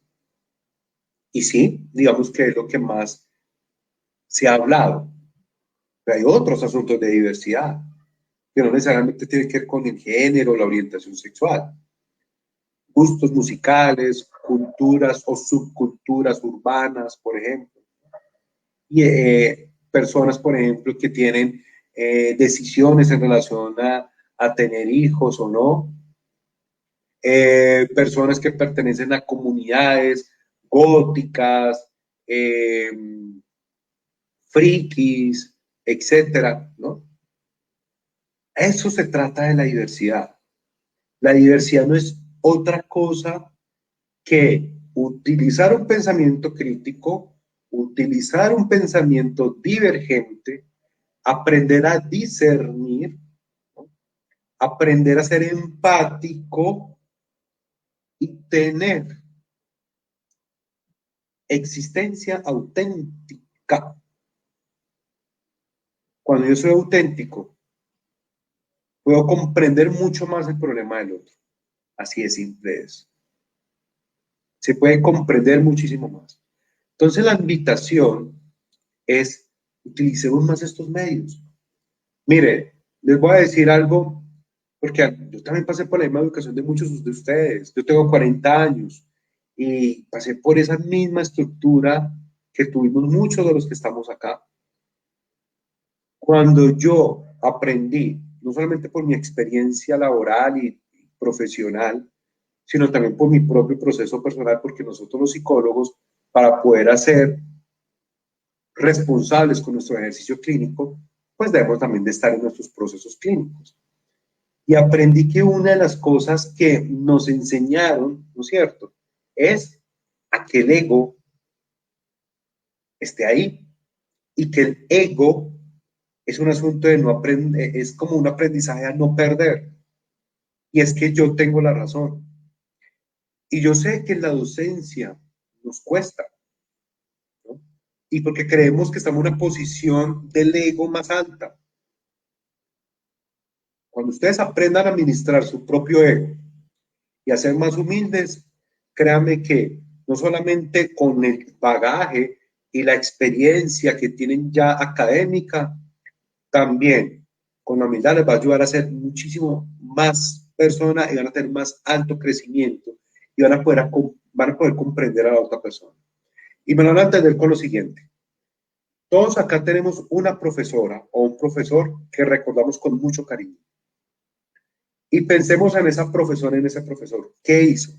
Y sí, digamos que es lo que más se ha hablado. Pero hay otros asuntos de diversidad que no necesariamente tienen que ver con el género o la orientación sexual. Gustos musicales, culturas o subculturas urbanas, por ejemplo. Y personas, por ejemplo, que tienen decisiones en relación a tener hijos o no. Personas que pertenecen a comunidades góticas, frikis, etcétera, ¿no? Eso se trata de la diversidad. La diversidad no es otra cosa que utilizar un pensamiento crítico, utilizar un pensamiento divergente, aprender a discernir, ¿no? Aprender a ser empático y tener existencia auténtica. Cuando yo soy auténtico, puedo comprender mucho más el problema del otro. Así de simple es. Se puede comprender muchísimo más. Entonces la invitación es utilicemos más estos medios. Mire, les voy a decir algo, porque yo también pasé por la misma educación de muchos de ustedes. Yo tengo 40 años y pasé por esa misma estructura que tuvimos muchos de los que estamos acá. Cuando yo aprendí, no solamente por mi experiencia laboral y profesional, sino también por mi propio proceso personal, porque nosotros los psicólogos, para poder hacer responsables con nuestro ejercicio clínico, pues debemos también de estar en nuestros procesos clínicos. Y aprendí que una de las cosas que nos enseñaron, ¿no es cierto?, es a que el ego esté ahí y que el ego es un asunto de no aprender, es como un aprendizaje a no perder. Y es que yo tengo la razón. Y yo sé que la docencia nos cuesta, ¿no? Y porque creemos que estamos en una posición del ego más alta. Cuando ustedes aprendan a administrar su propio ego y a ser más humildes, créanme que no solamente con el bagaje y la experiencia que tienen ya académica, también con la humildad les va a ayudar a ser muchísimo más personas y van a tener más alto crecimiento y van a poder comprender a la otra persona. Y me lo van a entender con lo siguiente. Todos acá tenemos una profesora o un profesor que recordamos con mucho cariño. Y pensemos en esa profesora, en ese profesor. ¿Qué hizo?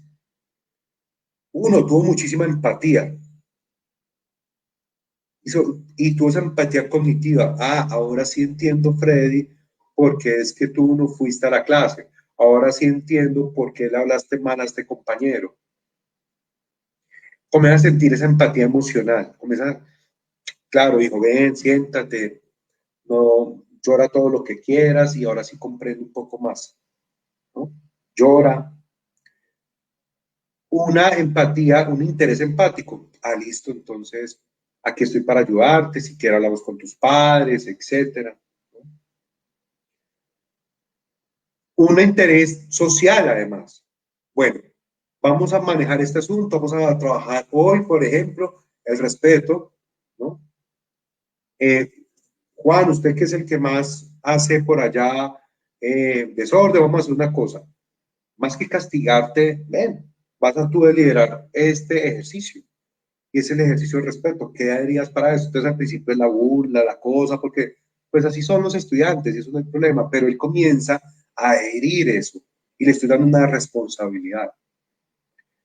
Uno, tuvo muchísima empatía. Y tuvo esa empatía cognitiva. Ah, ahora sí entiendo, Freddy, por qué es que tú no fuiste a la clase. Ahora sí entiendo por qué le hablaste mal a este compañero. Comienza a sentir esa empatía emocional. Comienza, claro, hijo, ven, siéntate, no llora todo lo que quieras y ahora sí comprende un poco más, ¿no? Llora. Una empatía, un interés empático. Ah, listo, entonces aquí estoy para ayudarte, si quieres hablamos con tus padres, etcétera. Un interés social, además. Bueno, vamos a manejar este asunto, vamos a trabajar hoy, por ejemplo, el respeto, ¿no? Eh, Juan, usted que es el que más hace por allá desorden, vamos a hacer una cosa. Más que castigarte, ven, vas a tú liderar este ejercicio. Y es el ejercicio de respeto. ¿Qué harías para eso? Entonces al principio es la burla, la cosa, porque pues así son los estudiantes y eso no es el problema, pero él comienza a herir eso y le estoy dando una responsabilidad.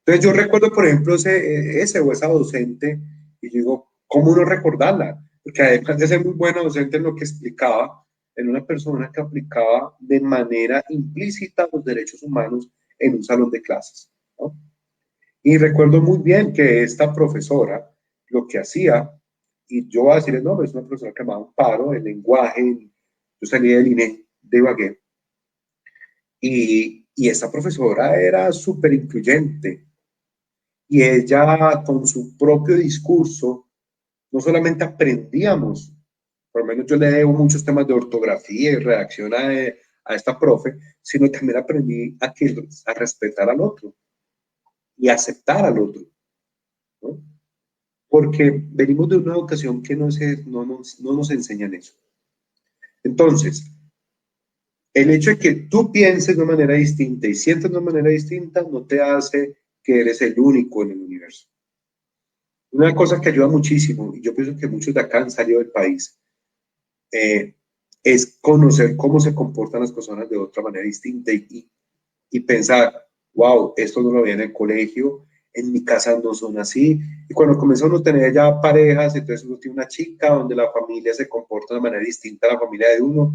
Entonces yo recuerdo, por ejemplo, ese o esa docente y digo, ¿cómo no recordarla? Porque además de ser muy buena docente en lo que explicaba, era una persona que aplicaba de manera implícita los derechos humanos en un salón de clases, ¿no? Y recuerdo muy bien que esta profesora lo que hacía, y yo voy a decir el nombre, es una profesora que llamaba Amparo, el lenguaje, yo salí del INE de Ibagué, y esta profesora era súper incluyente, y ella con su propio discurso, no solamente aprendíamos, por lo menos yo le debo muchos temas de ortografía y redacción a esta profe, sino también aprendí a respetar al otro y aceptar al otro, ¿no? Porque venimos de una educación que no nos enseñan eso. Entonces, el hecho de que tú pienses de una manera distinta y sientas de una manera distinta no te hace que eres el único en el universo. Una cosa que ayuda muchísimo, y yo pienso que muchos de acá han salido del país, eh, es conocer cómo se comportan las personas de otra manera distinta y pensar, wow, esto no lo veía en el colegio, en mi casa no son así. Y cuando comenzamos a tener ya parejas, entonces uno tiene una chica donde la familia se comporta de manera distinta a la familia de uno,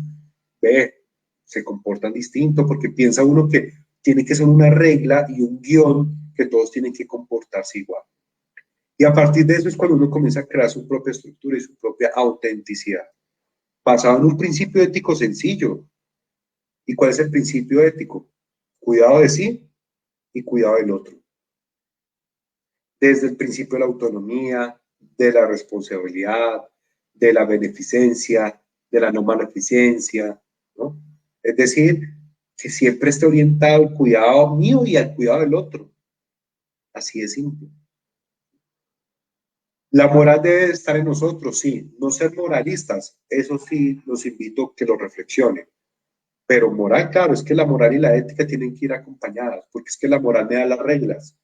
ve, se comportan distinto porque piensa uno que tiene que ser una regla y un guión que todos tienen que comportarse igual. Y a partir de eso es cuando uno comienza a crear su propia estructura y su propia autenticidad, basado en un principio ético sencillo. ¿Y cuál es el principio ético? Cuidado de sí y cuidado del otro. Desde el principio de la autonomía, de la responsabilidad, de la beneficencia, de la no maleficencia, ¿no? Es decir, que siempre esté orientado al cuidado mío y al cuidado del otro. Así de simple. La moral debe estar en nosotros, sí, no ser moralistas, eso sí, los invito a que lo reflexionen. Pero moral, claro, es que la moral y la ética tienen que ir acompañadas, porque es que la moral me da las reglas,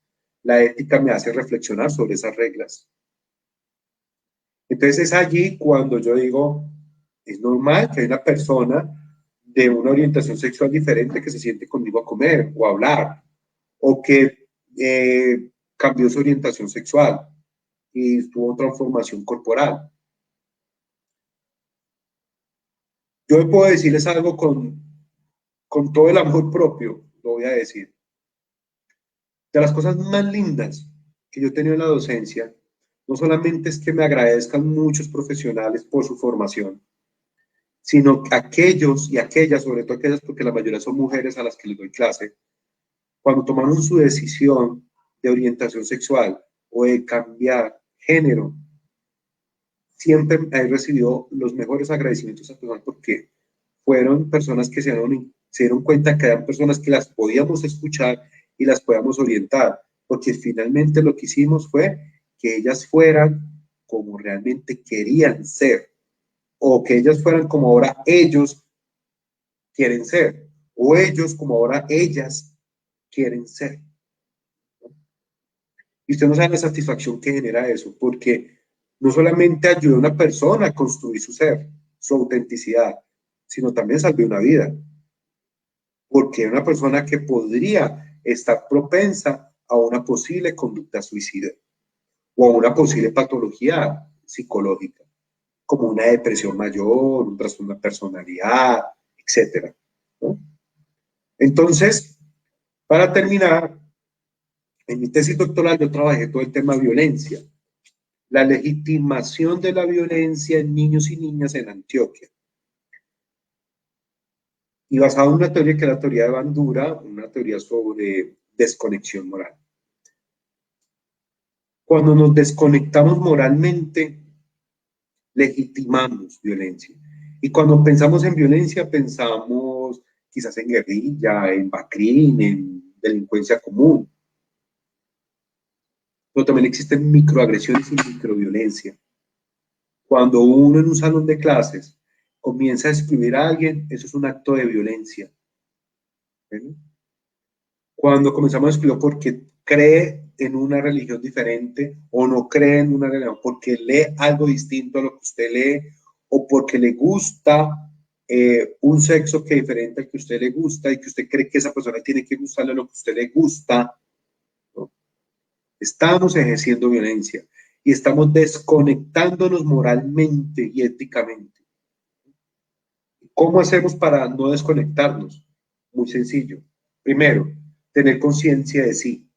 la ética me hace reflexionar sobre esas reglas. Entonces es allí cuando yo digo, es normal que hay una persona de una orientación sexual diferente que se siente conmigo a comer o a hablar, o que cambió su orientación sexual y tuvo transformación corporal. Yo puedo decirles algo con todo el amor propio, lo voy a decir. De las cosas más lindas que yo he tenido en la docencia, no solamente es que me agradezcan muchos profesionales por su formación, sino aquellos y aquellas, sobre todo aquellas, porque la mayoría son mujeres a las que les doy clase, cuando tomaron su decisión de orientación sexual o de cambiar género, siempre he recibido los mejores agradecimientos a personas porque fueron personas que se dieron cuenta que eran personas que las podíamos escuchar y las podíamos orientar, porque finalmente lo que hicimos fue que ellas fueran como realmente querían ser, o que ellas fueran como ahora ellos quieren ser, o ellos como ahora ellas quieren ser. Y usted no sabe la satisfacción que genera eso, porque no solamente ayuda a una persona a construir su ser, su autenticidad, sino también salve una vida. Porque una persona que podría estar propensa a una posible conducta suicida o a una posible patología psicológica, como una depresión mayor, un trastorno de personalidad, etcétera, ¿no? Entonces, para terminar, en mi tesis doctoral yo trabajé todo el tema violencia, la legitimación de la violencia en niños y niñas en Antioquia. Y basado en una teoría que es la teoría de Bandura, una teoría sobre desconexión moral. Cuando nos desconectamos moralmente, legitimamos violencia. Y cuando pensamos en violencia, pensamos quizás en guerrilla, en BACRIM, en delincuencia común. Pero también existen microagresiones y microviolencia. Cuando uno en un salón de clases comienza a excluir a alguien, eso es un acto de violencia. ¿Sí? Cuando comenzamos a excluir porque cree en una religión diferente o no cree en una religión porque lee algo distinto a lo que usted lee o porque le gusta un sexo que es diferente al que a usted le gusta y que usted cree que esa persona tiene que gustarle lo que a usted le gusta, ¿no? Estamos ejerciendo violencia y estamos desconectándonos moralmente y éticamente. ¿Cómo hacemos para no desconectarnos? Muy sencillo. Primero, tener conciencia de sí.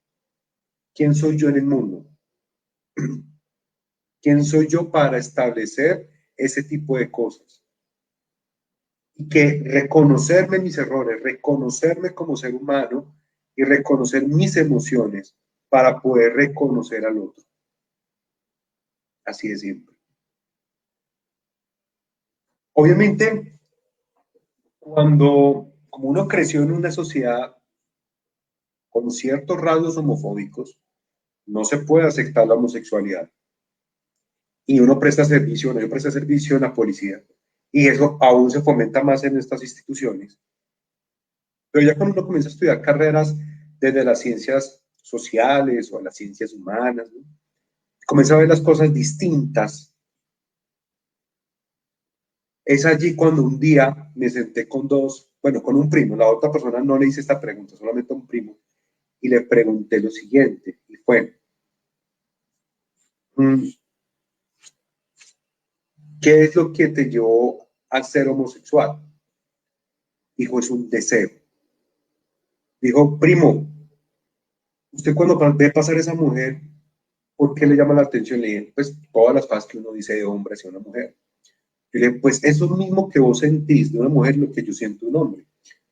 ¿Quién soy yo en el mundo? ¿Quién soy yo para establecer ese tipo de cosas? Y que reconocerme mis errores, reconocerme como ser humano y reconocer mis emociones para poder reconocer al otro. Así de simple. Obviamente, como uno creció en una sociedad con ciertos rasgos homofóbicos, no se puede aceptar la homosexualidad. Y uno presta servicio, yo presta servicio en la policía. Y eso aún se fomenta más en estas instituciones. Pero ya cuando uno comienza a estudiar carreras desde las ciencias sociales o las ciencias humanas, ¿no? Comienza a ver las cosas distintas. Es allí cuando un día me senté con con un primo, la otra persona no le hice esta pregunta, solamente a un primo, y le pregunté lo siguiente, y fue, ¿qué es lo que te llevó a ser homosexual? Dijo, es un deseo. Dijo, primo, usted cuando ve pasar a esa mujer, ¿por qué le llama la atención? Le dije, pues todas las cosas que uno dice de hombre hacia una mujer. Yo le dije, pues eso mismo que vos sentís de una mujer, lo que yo siento de un hombre.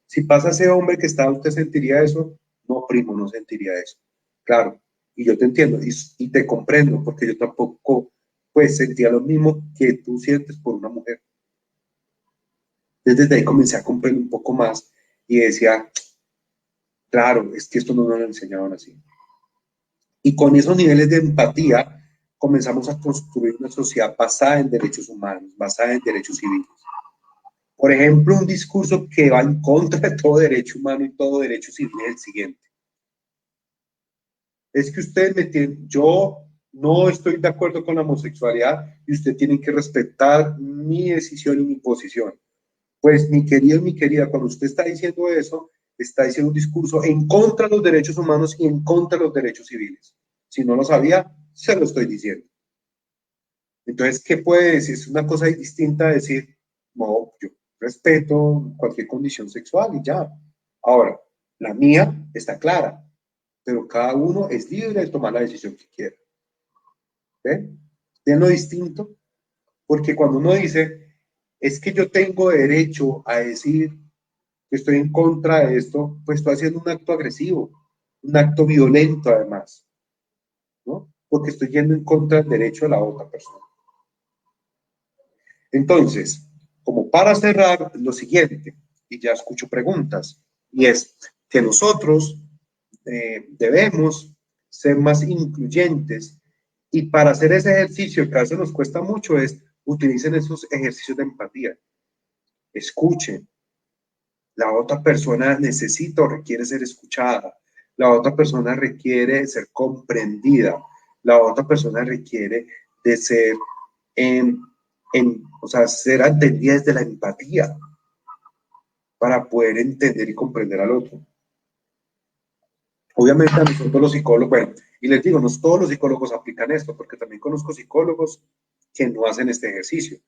Si pasa ese hombre que está, ¿usted sentiría eso? No, primo, no sentiría eso. Claro, y yo te entiendo y te comprendo, porque yo tampoco, pues, sentía lo mismo que tú sientes por una mujer. Desde ahí comencé a comprender un poco más y decía, claro, es que esto no nos lo enseñaban así. Y con esos niveles de empatía comenzamos a construir una sociedad basada en derechos humanos, basada en derechos civiles. Por ejemplo, un discurso que va en contra de todo derecho humano y todo derecho civil es el siguiente. Es que ustedes me tienen, yo no estoy de acuerdo con la homosexualidad y ustedes tienen que respetar mi decisión y mi posición. Pues mi querido y mi querida, cuando usted está diciendo eso, está diciendo un discurso en contra de los derechos humanos y en contra de los derechos civiles. Si no lo sabía, se lo estoy diciendo. Entonces, ¿qué puede decir? Es una cosa distinta a decir, no, yo respeto cualquier condición sexual y ya. Ahora, la mía está clara, pero cada uno es libre de tomar la decisión que quiera. ¿Ven? ¿Ven lo distinto? Porque cuando uno dice, es que yo tengo derecho a decir que estoy en contra de esto, pues estoy haciendo un acto agresivo, un acto violento además, ¿no? Porque estoy yendo en contra del derecho de la otra persona. Entonces, como para cerrar, lo siguiente, y ya escucho preguntas, y es que nosotros debemos ser más incluyentes, y para hacer ese ejercicio que a veces nos cuesta mucho es utilicen esos ejercicios de empatía. Escuchen. La otra persona necesita o requiere ser escuchada. La otra persona requiere ser comprendida. La otra persona requiere de ser, o sea, ser entendida desde la empatía para poder entender y comprender al otro. Obviamente a nosotros los psicólogos, bueno, y les digo, no todos los psicólogos aplican esto, porque también conozco psicólogos que no hacen este ejercicio,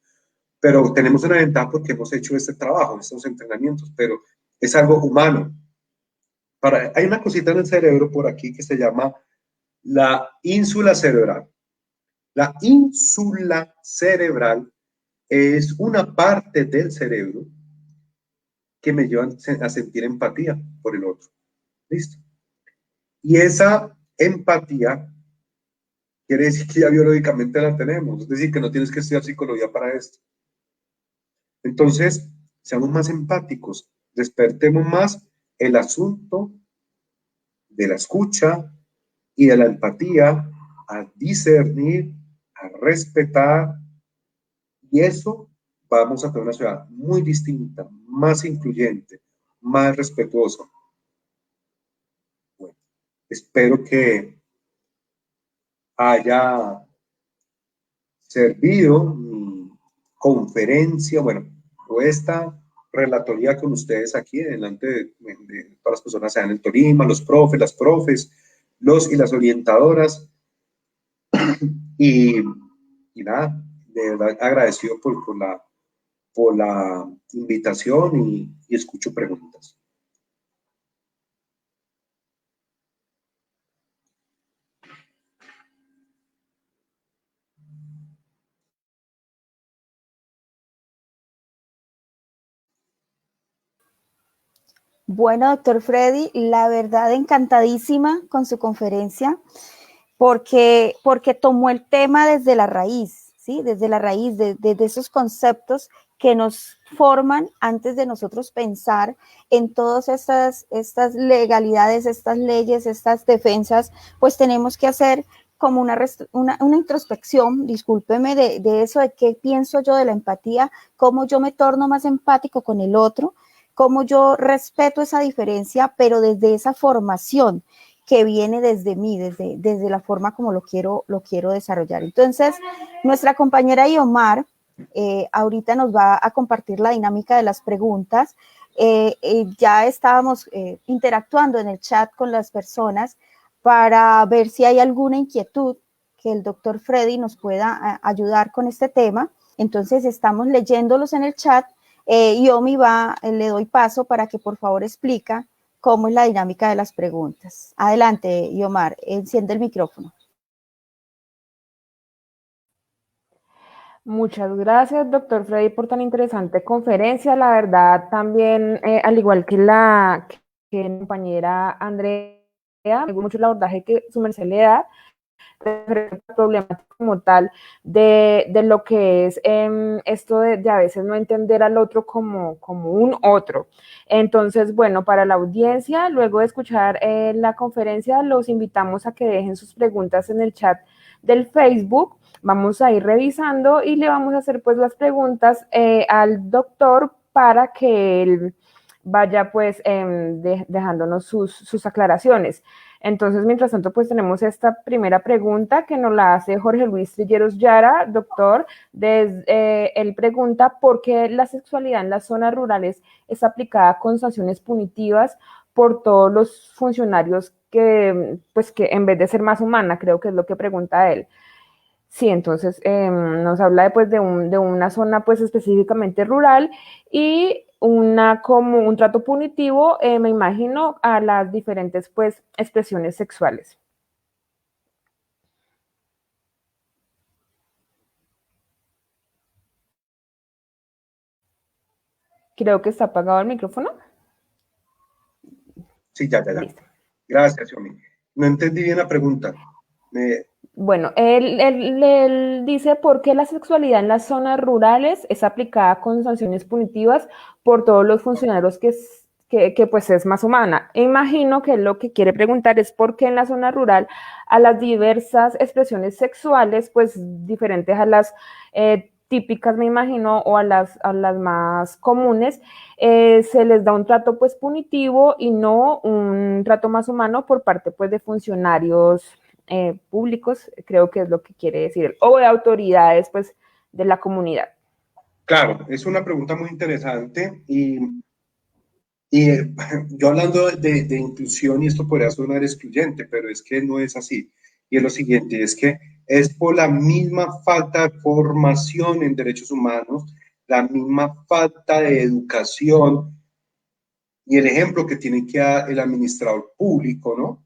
pero tenemos una ventaja porque hemos hecho este trabajo, estos entrenamientos, pero es algo humano. Hay una cosita en el cerebro por aquí que se llama la ínsula cerebral. La ínsula cerebral es una parte del cerebro que me lleva a sentir empatía por el otro. ¿Listo? Y esa empatía quiere decir que ya biológicamente la tenemos, es decir, que no tienes que estudiar psicología para esto. Entonces, seamos más empáticos, despertemos más el asunto de la escucha y de la empatía, a discernir, a respetar, y eso vamos a tener una ciudad muy distinta, más incluyente, más respetuosa. Bueno, espero que haya servido mi conferencia, bueno, o esta relatoría con ustedes aquí delante de todas las personas, sean en Tolima, los profes, las profes, los y las orientadoras, y nada, de verdad agradecido por la invitación y escucho preguntas. Bueno, doctor Freddy, la verdad encantadísima con su conferencia porque tomó el tema desde la raíz, ¿sí? Desde la raíz, de esos conceptos que nos forman antes de nosotros pensar en todas estas legalidades, estas leyes, estas defensas, pues tenemos que hacer como una introspección, discúlpeme, de eso, de qué pienso yo de la empatía, cómo yo me torno más empático con el otro, cómo yo respeto esa diferencia, pero desde esa formación que viene desde mí, desde la forma como lo quiero desarrollar. Entonces, nuestra compañera Iomar ahorita nos va a compartir la dinámica de las preguntas. Ya estábamos interactuando en el chat con las personas para ver si hay alguna inquietud que el doctor Freddy nos pueda ayudar con este tema. Entonces, estamos leyéndolos en el chat. Yomi le doy paso para que por favor explica cómo es la dinámica de las preguntas. Adelante, Yomar, enciende el micrófono. Muchas gracias, doctor Freddy, por tan interesante conferencia. La verdad, también, al igual que mi compañera Andrea, me gusta mucho el abordaje que su merced le da. problemática como tal de lo que es esto de a veces no entender al otro como un otro. Entonces, bueno, para la audiencia, luego de escuchar la conferencia, los invitamos a que dejen sus preguntas en el chat del Facebook. Vamos a ir revisando y le vamos a hacer pues las preguntas al doctor para que él vaya pues dejándonos sus aclaraciones. Entonces, mientras tanto, pues tenemos esta primera pregunta que nos la hace Jorge Luis Trilleros Yara, doctor. Él pregunta por qué la sexualidad en las zonas rurales es aplicada con sanciones punitivas por todos los funcionarios que, pues, que en vez de ser más humana, creo que es lo que pregunta él. Sí, entonces nos habla pues, de una zona pues específicamente rural y como un trato punitivo, me imagino, a las diferentes pues expresiones sexuales. Creo que está apagado el micrófono. Sí, ya. Listo. Gracias, Yomi. No entendí bien la pregunta. Bueno, él dice por qué la sexualidad en las zonas rurales es aplicada con sanciones punitivas por todos los funcionarios que pues es más humana. Imagino que lo que quiere preguntar es por qué en la zona rural a las diversas expresiones sexuales, pues diferentes a las típicas, me imagino, o a las más comunes, se les da un trato pues punitivo y no un trato más humano por parte pues de funcionarios públicos, creo que es lo que quiere decir, o de autoridades pues de la comunidad. Claro, es una pregunta muy interesante y yo hablando de inclusión, y esto podría sonar excluyente, pero es que no es así. Y es lo siguiente, es que es por la misma falta de formación en derechos humanos, la misma falta de educación y el ejemplo que tiene que dar el administrador público, ¿no?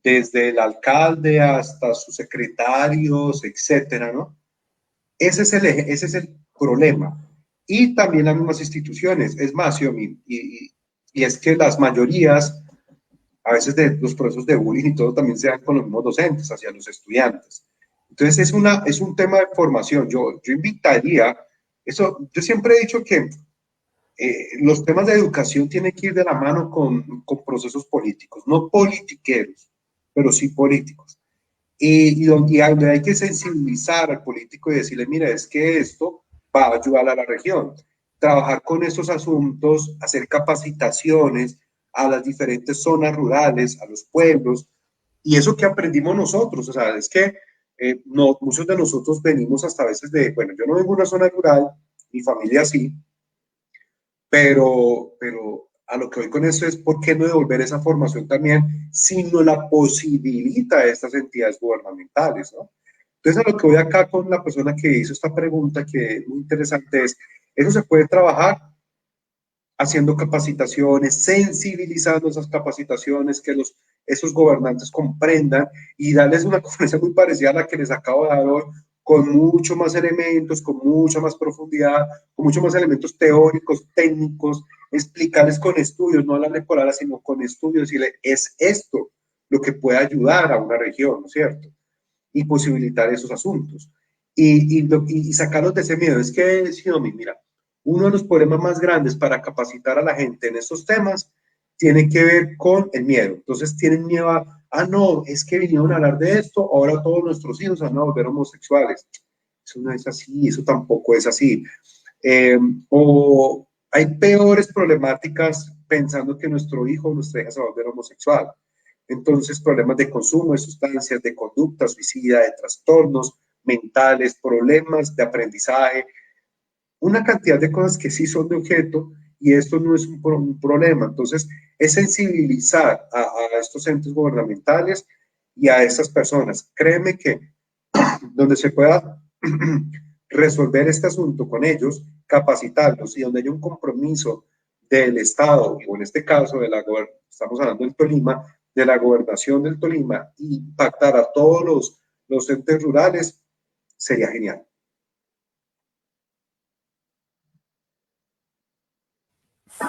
Desde el alcalde hasta sus secretarios, etcétera, ¿no? Ese es el problema. Y también las mismas instituciones. Es más, Yomi, y es que las mayorías, a veces de los procesos de bullying y todo, también se dan con los mismos docentes hacia los estudiantes. Entonces es un tema de formación. Yo invitaría, yo siempre he dicho que los temas de educación tienen que ir de la mano con procesos políticos, no politiqueros, pero sí políticos. Y donde hay que sensibilizar al político y decirle, mira, es que esto va a ayudar a la región. Trabajar con estos asuntos, hacer capacitaciones a las diferentes zonas rurales, a los pueblos, y eso que aprendimos nosotros, o sea, es que no, muchos de nosotros venimos hasta a veces de, bueno, yo no vengo de una zona rural, mi familia sí, pero a lo que voy con esto es por qué no devolver esa formación también si no la posibilita a estas entidades gubernamentales, ¿no? Entonces, a lo que voy acá con la persona que hizo esta pregunta, que es muy interesante, es, eso se puede trabajar haciendo capacitaciones, sensibilizando esas capacitaciones, que esos gobernantes comprendan y darles una conferencia muy parecida a la que les acabo de dar hoy, con mucho más elementos, con mucha más profundidad, con muchos más elementos teóricos, técnicos, explicarles con estudios, no hablarle por ahora, sino con estudios, decirle, es esto lo que puede ayudar a una región, ¿no es cierto? Y posibilitar esos asuntos. Y sacarlos de ese miedo. Es que, sí, mira, uno de los problemas más grandes para capacitar a la gente en estos temas tiene que ver con el miedo. Entonces tienen miedo no, es que vinieron a hablar de esto, ahora todos nuestros hijos van a volver homosexuales. Eso no es así, eso tampoco es así. O hay peores problemáticas pensando que nuestro hijo o nuestra hija se va a volver homosexual. Entonces, problemas de consumo de sustancias, de conducta suicida, de trastornos mentales, problemas de aprendizaje, una cantidad de cosas que sí son de objeto y esto no es un problema. Entonces, es sensibilizar a estos entes gubernamentales y a estas personas. Créeme que donde se pueda resolver este asunto con ellos, capacitarlos y donde haya un compromiso del Estado, o en este caso estamos hablando del Tolima, de la gobernación del Tolima, y impactar a todos los entes rurales, sería genial.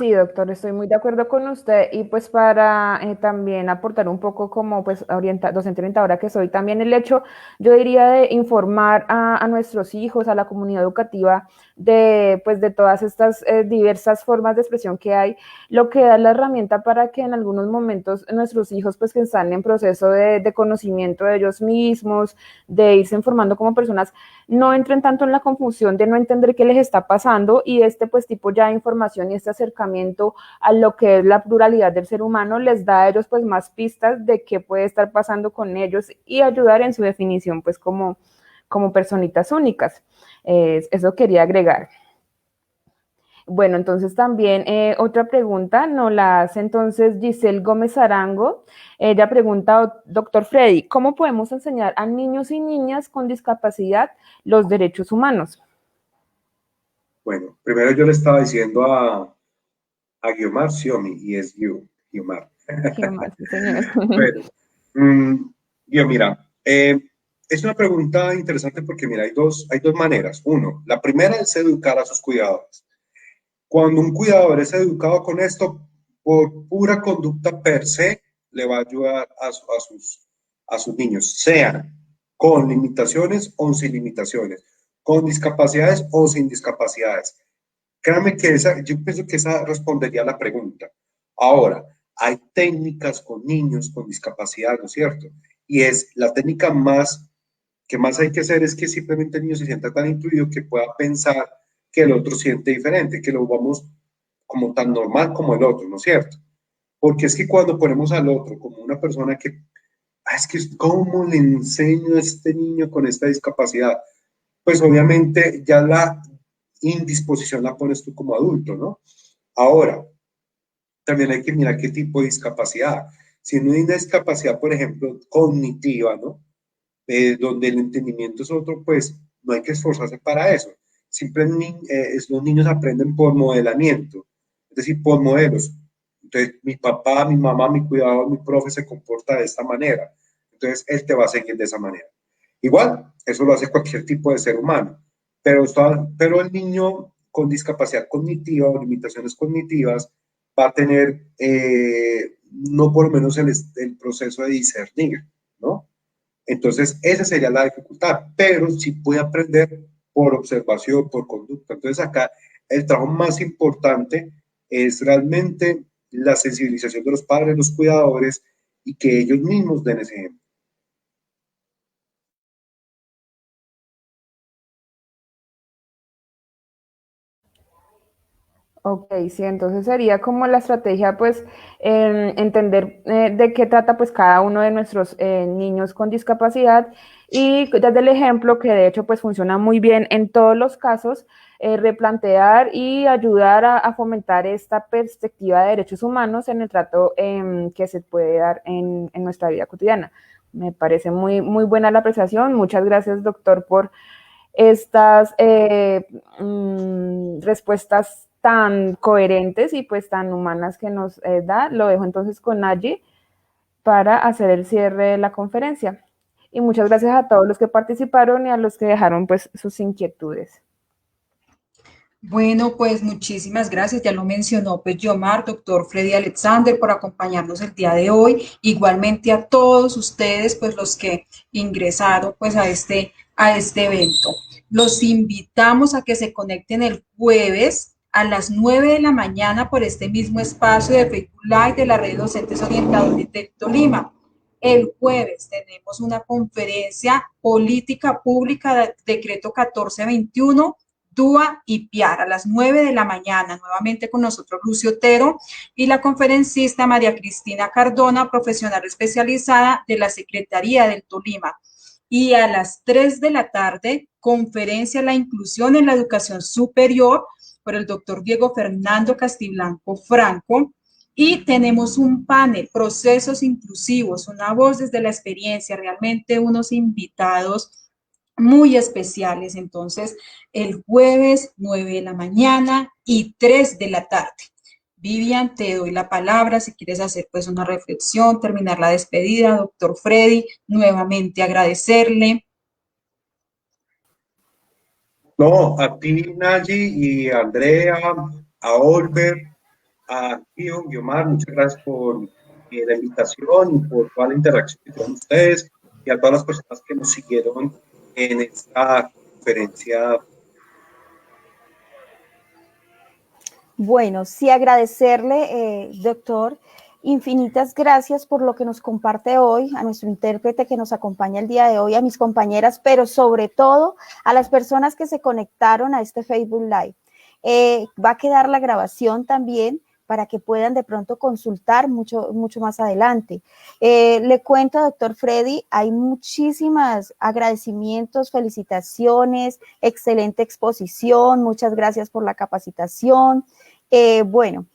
Sí, doctor, estoy muy de acuerdo con usted y pues para también aportar un poco como pues docente orientadora que soy, también el hecho, yo diría de informar a nuestros hijos, a la comunidad educativa de pues de todas estas diversas formas de expresión que hay, lo que da la herramienta para que en algunos momentos nuestros hijos pues que están en proceso de conocimiento de ellos mismos, de irse informando como personas, no entren tanto en la confusión de no entender qué les está pasando y este pues tipo ya de información y este acercamiento a lo que es la pluralidad del ser humano les da a ellos pues más pistas de qué puede estar pasando con ellos y ayudar en su definición pues como personitas únicas. Eso quería agregar. Bueno, entonces también otra pregunta nos la hace entonces Giselle Gómez Arango. Ella pregunta, doctor Freddy, ¿cómo podemos enseñar a niños y niñas con discapacidad los derechos humanos? Bueno, primero yo le estaba diciendo a Guiomar Xiomi y es Guiomar. Guiomar, sí, señor. Bueno, Guio, mira, es una pregunta interesante porque, mira, hay dos maneras. Uno, la primera es educar a sus cuidadores. Cuando un cuidador es educado con esto, por pura conducta per se, le va a ayudar a sus niños, sean con limitaciones o sin limitaciones, con discapacidades o sin discapacidades. Créame que yo pienso que esa respondería a la pregunta. Ahora, hay técnicas con niños con discapacidad, ¿no es cierto? Y es la técnica que más hay que hacer es que simplemente el niño se sienta tan intuido que pueda pensar que el otro siente diferente, que lo vamos como tan normal como el otro, ¿no es cierto? Porque es que cuando ponemos al otro como una persona que, es que, ¿cómo le enseño a este niño con esta discapacidad? Pues obviamente ya la indisposición la pones tú como adulto, ¿no? Ahora, también hay que mirar qué tipo de discapacidad. Si no hay una discapacidad, por ejemplo, cognitiva, ¿no? Donde el entendimiento es otro, pues no hay que esforzarse para eso. Los niños aprenden por modelamiento, es decir, por modelos. Entonces, mi papá, mi mamá, mi cuidador, mi profe se comporta de esta manera. Entonces, él te va a seguir de esa manera. Igual, eso lo hace cualquier tipo de ser humano, pero el niño con discapacidad cognitiva o limitaciones cognitivas va a tener no por lo menos el proceso de discernir, ¿no? Entonces, esa sería la dificultad, pero sí puede aprender por observación, por conducta. Entonces, acá el trabajo más importante es realmente la sensibilización de los padres, los cuidadores y que ellos mismos den ese ejemplo. Ok, sí, entonces sería como la estrategia, pues, entender de qué trata, pues, cada uno de nuestros niños con discapacidad y desde el ejemplo, que de hecho, pues, funciona muy bien en todos los casos, replantear y ayudar a fomentar esta perspectiva de derechos humanos en el trato que se puede dar en nuestra vida cotidiana. Me parece muy, muy buena la apreciación. Muchas gracias, doctor, por estas respuestas tan coherentes y pues tan humanas que nos da. Lo dejo entonces con Naye para hacer el cierre de la conferencia. Y muchas gracias a todos los que participaron y a los que dejaron pues sus inquietudes. Bueno, pues muchísimas gracias. Ya lo mencionó pues Yomar, doctor Freddy Alexander, por acompañarnos el día de hoy. Igualmente a todos ustedes, pues los que ingresaron pues a este evento. Los invitamos a que se conecten el jueves a las 9 de la mañana por este mismo espacio de Facebook Live de la Red de Docentes Orientadores de Tolima. El jueves tenemos una conferencia política pública, decreto 1421, Dúa y Piar, a las 9 de la mañana, nuevamente con nosotros Lucio Otero y la conferencista María Cristina Cardona, profesional especializada de la Secretaría del Tolima. Y a las 3 de la tarde, conferencia La inclusión en la educación superior por el doctor Diego Fernando Castiblanco Franco. Y tenemos un panel, procesos inclusivos, una voz desde la experiencia, realmente unos invitados muy especiales. Entonces, el jueves 9 de la mañana y 3 de la tarde. Vivian, te doy la palabra si quieres hacer pues una reflexión, terminar la despedida. Doctor Freddy, nuevamente agradecerle. No, a ti, Nayi, y a Andrea, a Olver, a Guiomar, muchas gracias por la invitación y por toda la interacción que tuvieron ustedes y a todas las personas que nos siguieron en esta conferencia. Bueno, sí agradecerle, doctor, infinitas gracias por lo que nos comparte hoy, a nuestro intérprete que nos acompaña el día de hoy, a mis compañeras, pero sobre todo a las personas que se conectaron a este Facebook Live. Va a quedar la grabación también para que puedan de pronto consultar mucho más adelante. Le cuento, doctor Freddy, hay muchísimas agradecimientos, felicitaciones, excelente exposición, muchas gracias por la capacitación. Bueno,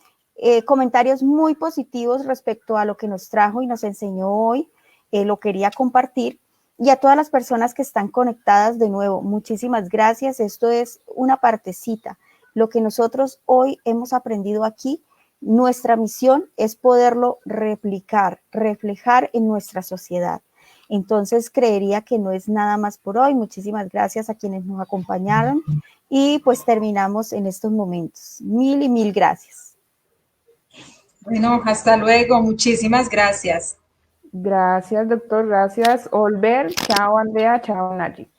comentarios muy positivos respecto a lo que nos trajo y nos enseñó hoy, lo quería compartir. Y a todas las personas que están conectadas de nuevo, muchísimas gracias. Esto es una partecita. Lo que nosotros hoy hemos aprendido aquí, nuestra misión es poderlo replicar, reflejar en nuestra sociedad. Entonces, creería que no es nada más por hoy. Muchísimas gracias a quienes nos acompañaron y pues terminamos en estos momentos. Mil y mil gracias. Bueno, hasta luego. Muchísimas gracias. Gracias, doctor. Gracias, Olver. Chao, Andrea. Chao, Nayi.